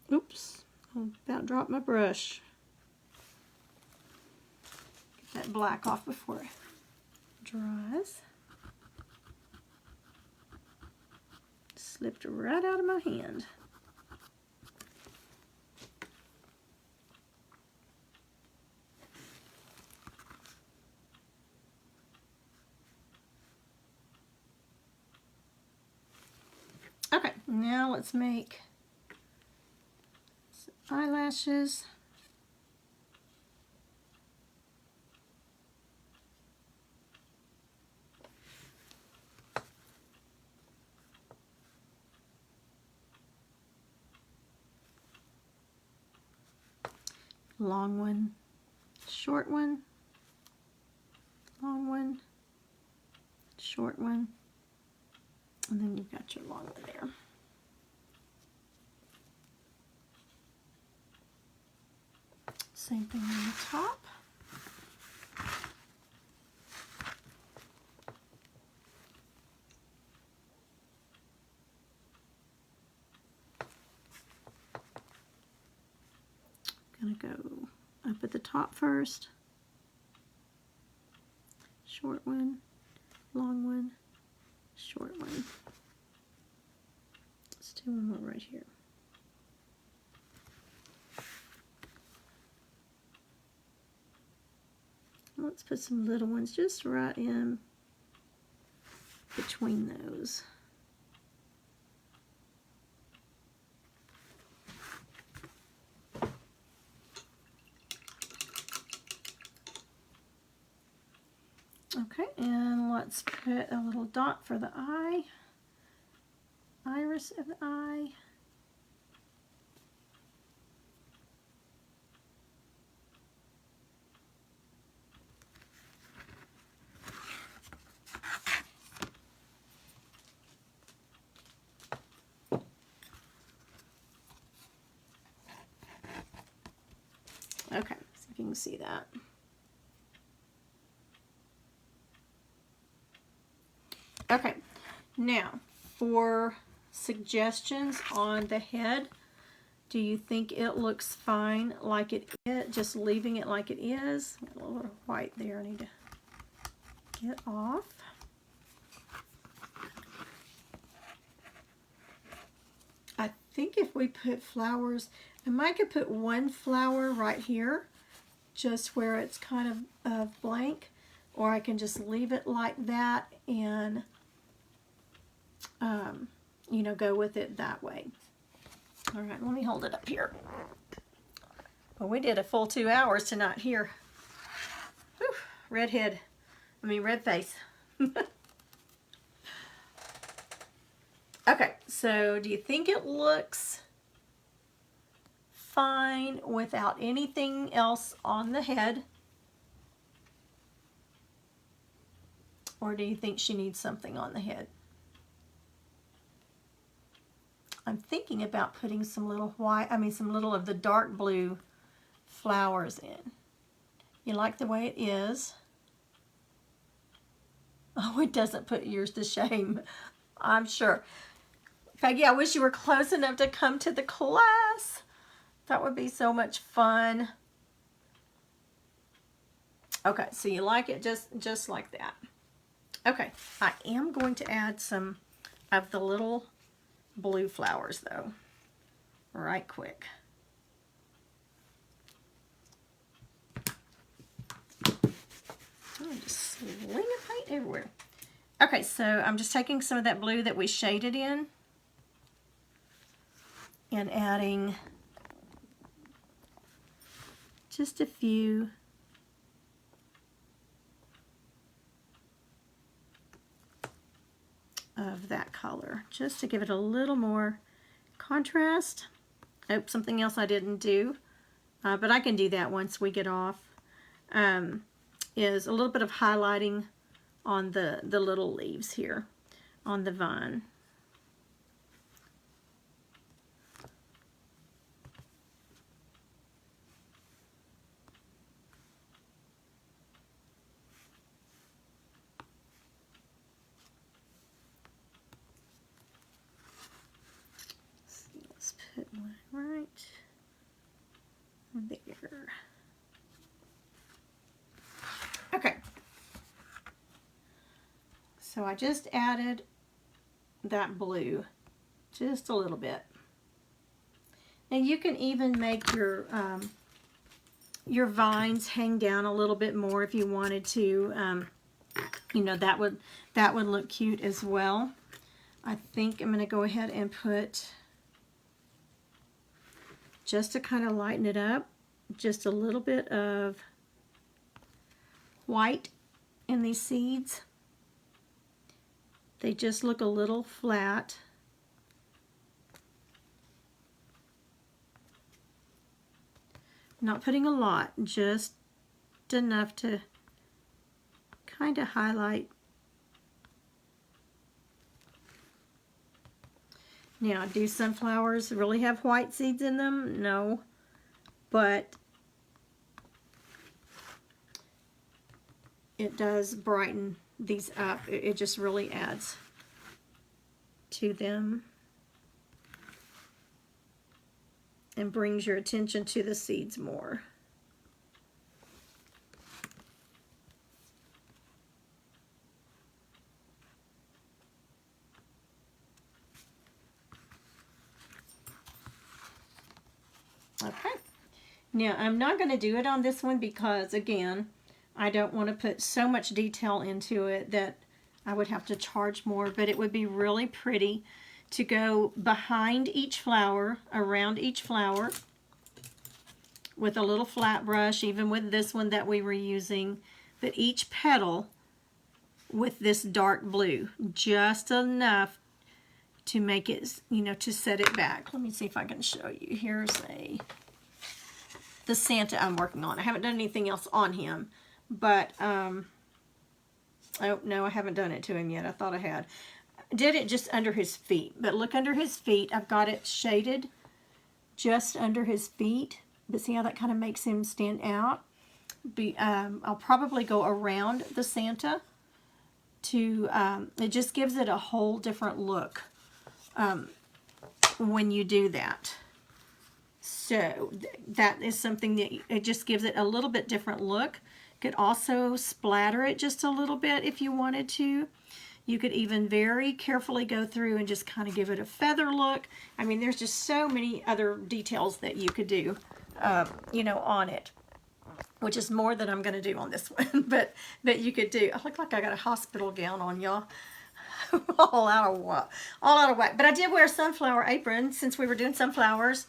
Oops, I about dropped my brush. Get that black off before it dries. Slipped right out of my hand. Okay, now let's make some eyelashes. Long one, short one, long one, short one, and then you've got your long one there. Same thing on the top. Gonna go up at the top first. Short one, long one, short one. Let's do one more right here. Let's put some little ones just right in between those. Okay, and let's put a little dot for the eye, iris of the eye. Okay, see if you can see that. Okay, now for suggestions on the head, do you think it looks fine like it is, just leaving it like it is? Got a little bit of white there I need to get off. I think if we put flowers, I might could put one flower right here, just where it's kind of blank, or I can just leave it like that and you know, go with it that way. All right, let me hold it up here. Well, we did a full 2 hours tonight here. Whew, red face. Okay, so do you think it looks fine without anything else on the head? Or do you think she needs something on the head? I'm thinking about putting some little some little of the dark blue flowers in. You like the way it is? Oh, it doesn't put yours to shame, I'm sure. Peggy, I wish you were close enough to come to the class. That would be so much fun. Okay, so you like it just like that. Okay, I am going to add some of the little blue flowers though, right quick. I'm just slinging paint everywhere. Okay, so I'm just taking some of that blue that we shaded in and adding just a few of that color, just to give it a little more contrast. Oh, something else I didn't do, but I can do that once we get off, is a little bit of highlighting on the little leaves here on the vine. Let's put one right there. Okay. So I just added that blue, just a little bit. And you can even make your vines hang down a little bit more if you wanted to. You know, that would look cute as well. I think I'm going to go ahead and put, just to kind of lighten it up, just a little bit of white in these seeds. They just look a little flat. Not putting a lot, just enough to kind of highlight. Now, do sunflowers really have white seeds in them? No, but it does brighten these up. It just really adds to them and brings your attention to the seeds more. Okay, now I'm not going to do it on this one because, again, I don't want to put so much detail into it that I would have to charge more, but it would be really pretty to go behind each flower, around each flower, with a little flat brush, even with this one that we were using, but each petal with this dark blue, just enough to make it, you know, to set it back. Let me see if I can show you. Here's the Santa I'm working on. I haven't done anything else on him, but, oh, no, I haven't done it to him yet. I thought I had. Did it just under his feet, but look under his feet. I've got it shaded just under his feet, But see how that kind of makes him stand out? I'll probably go around the Santa to, it just gives it a whole different look when you do that. So that is something that it just gives it a little bit different look. Could also splatter it just a little bit if you wanted to. You could even very carefully go through and just kind of give it a feather look. I mean, there's just so many other details that you could do, you know, on it, which is more than I'm going to do on this one. but you could do. I look like I got a hospital gown on, y'all. all out of whack. But I did wear a sunflower apron since we were doing sunflowers.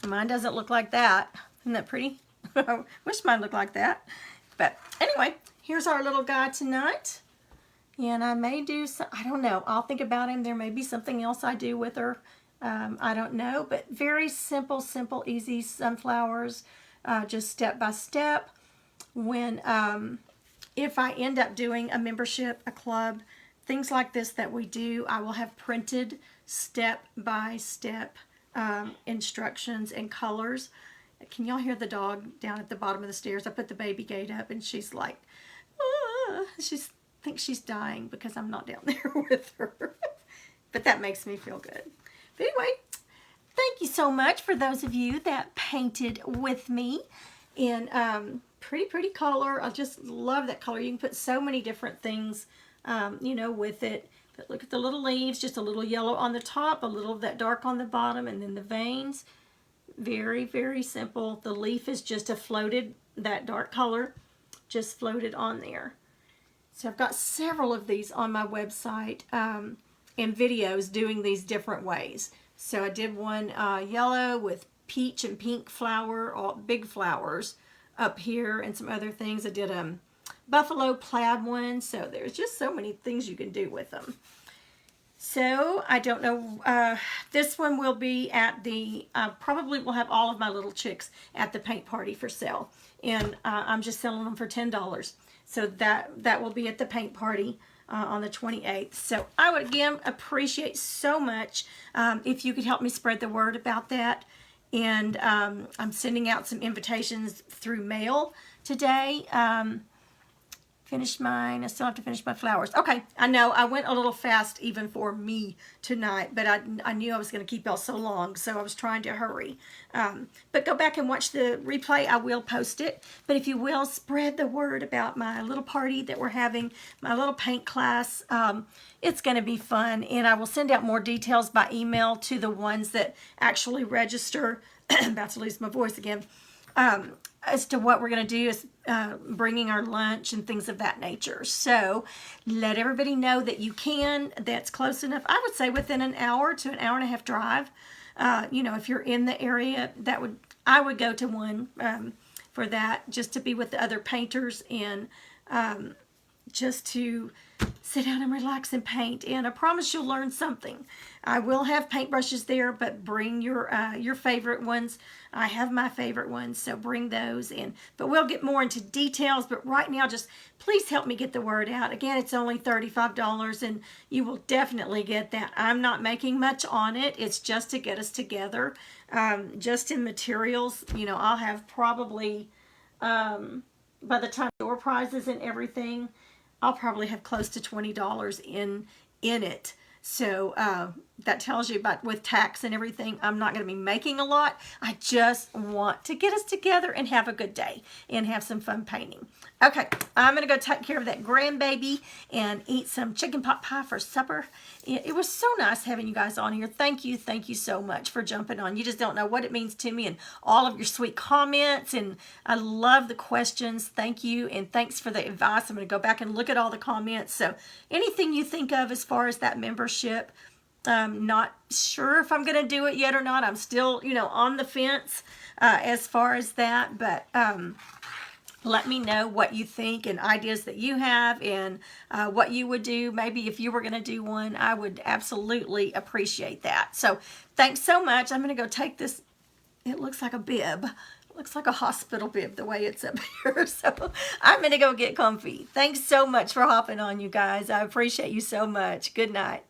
Mine doesn't look like that. Isn't that pretty? I wish mine looked like that. But anyway, here's our little guy tonight. And I may do some, I don't know. I'll think about him. There may be something else I do with her. I don't know. But very simple, easy sunflowers. Just step by step. When, if I end up doing a membership, a club, things like this that we do, I will have printed step by step instructions and colors. Can y'all hear the dog down at the bottom of the stairs? I put the baby gate up and she's like, she thinks she's dying because I'm not down there with her. But that makes me feel good. But anyway, thank you so much for those of you that painted with me in pretty color. I just love that color. You can put so many different things, you know, with it. But look at the little leaves, just a little yellow on the top, a little of that dark on the bottom, and then the veins. Very simple. The leaf is just a floated, that dark color, just floated on there. So I've got several of these on my website and videos doing these different ways. So I did one yellow with peach and pink flower, all big flowers up here, and some other things. I did a buffalo plaid one. So there's just so many things you can do with them. So I don't know, this one will be at the, probably will have all of my little chicks at the paint party for sale. And I'm just selling them for $10. So that will be at the paint party on the 28th. So I would again appreciate so much if you could help me spread the word about that. And I'm sending out some invitations through mail today. Finished mine. I still have to finish my flowers. Okay, I know I went a little fast even for me tonight, but I knew I was going to keep y'all so long, so I was trying to hurry. But go back and watch the replay. I will post it. But if you will, spread the word about my little party that we're having, my little paint class. It's going to be fun, and I will send out more details by email to the ones that actually register. I'm about to lose my voice again. As to what we're going to do is bringing our lunch and things of that nature. So let everybody know that you can. That's close enough. I would say within an hour to an hour and a half drive. You know, if you're in the area, I would go to one for that, just to be with the other painters and just to sit down and relax and paint. And I promise you'll learn something. I will have paintbrushes there, but bring your favorite ones. I have my favorite ones, so bring those in. But we'll get more into details. But right now, just please help me get the word out. Again, it's only $35, and you will definitely get that. I'm not making much on it. It's just to get us together. Just in materials, you know, I'll have probably, by the time door prizes and everything, I'll probably have close to $20 in it. So that tells you about, with tax and everything, I'm not going to be making a lot. I just want to get us together and have a good day and have some fun painting. Okay, I'm going to go take care of that grandbaby and eat some chicken pot pie for supper. It was so nice having you guys on here. Thank you so much for jumping on. You just don't know what it means to me, and all of your sweet comments, and I love the questions. Thank you, and thanks for the advice. I'm going to go back and look at all the comments. So anything you think of as far as that membership, not sure if I'm going to do it yet or not. I'm still, you know, on the fence as far as that, but let me know what you think and ideas that you have, and what you would do. Maybe if you were going to do one, I would absolutely appreciate that. So thanks so much. I'm going to go take this. It looks like a bib. It looks like a hospital bib the way it's up here. So I'm going to go get comfy. Thanks so much for hopping on, you guys. I appreciate you so much. Good night.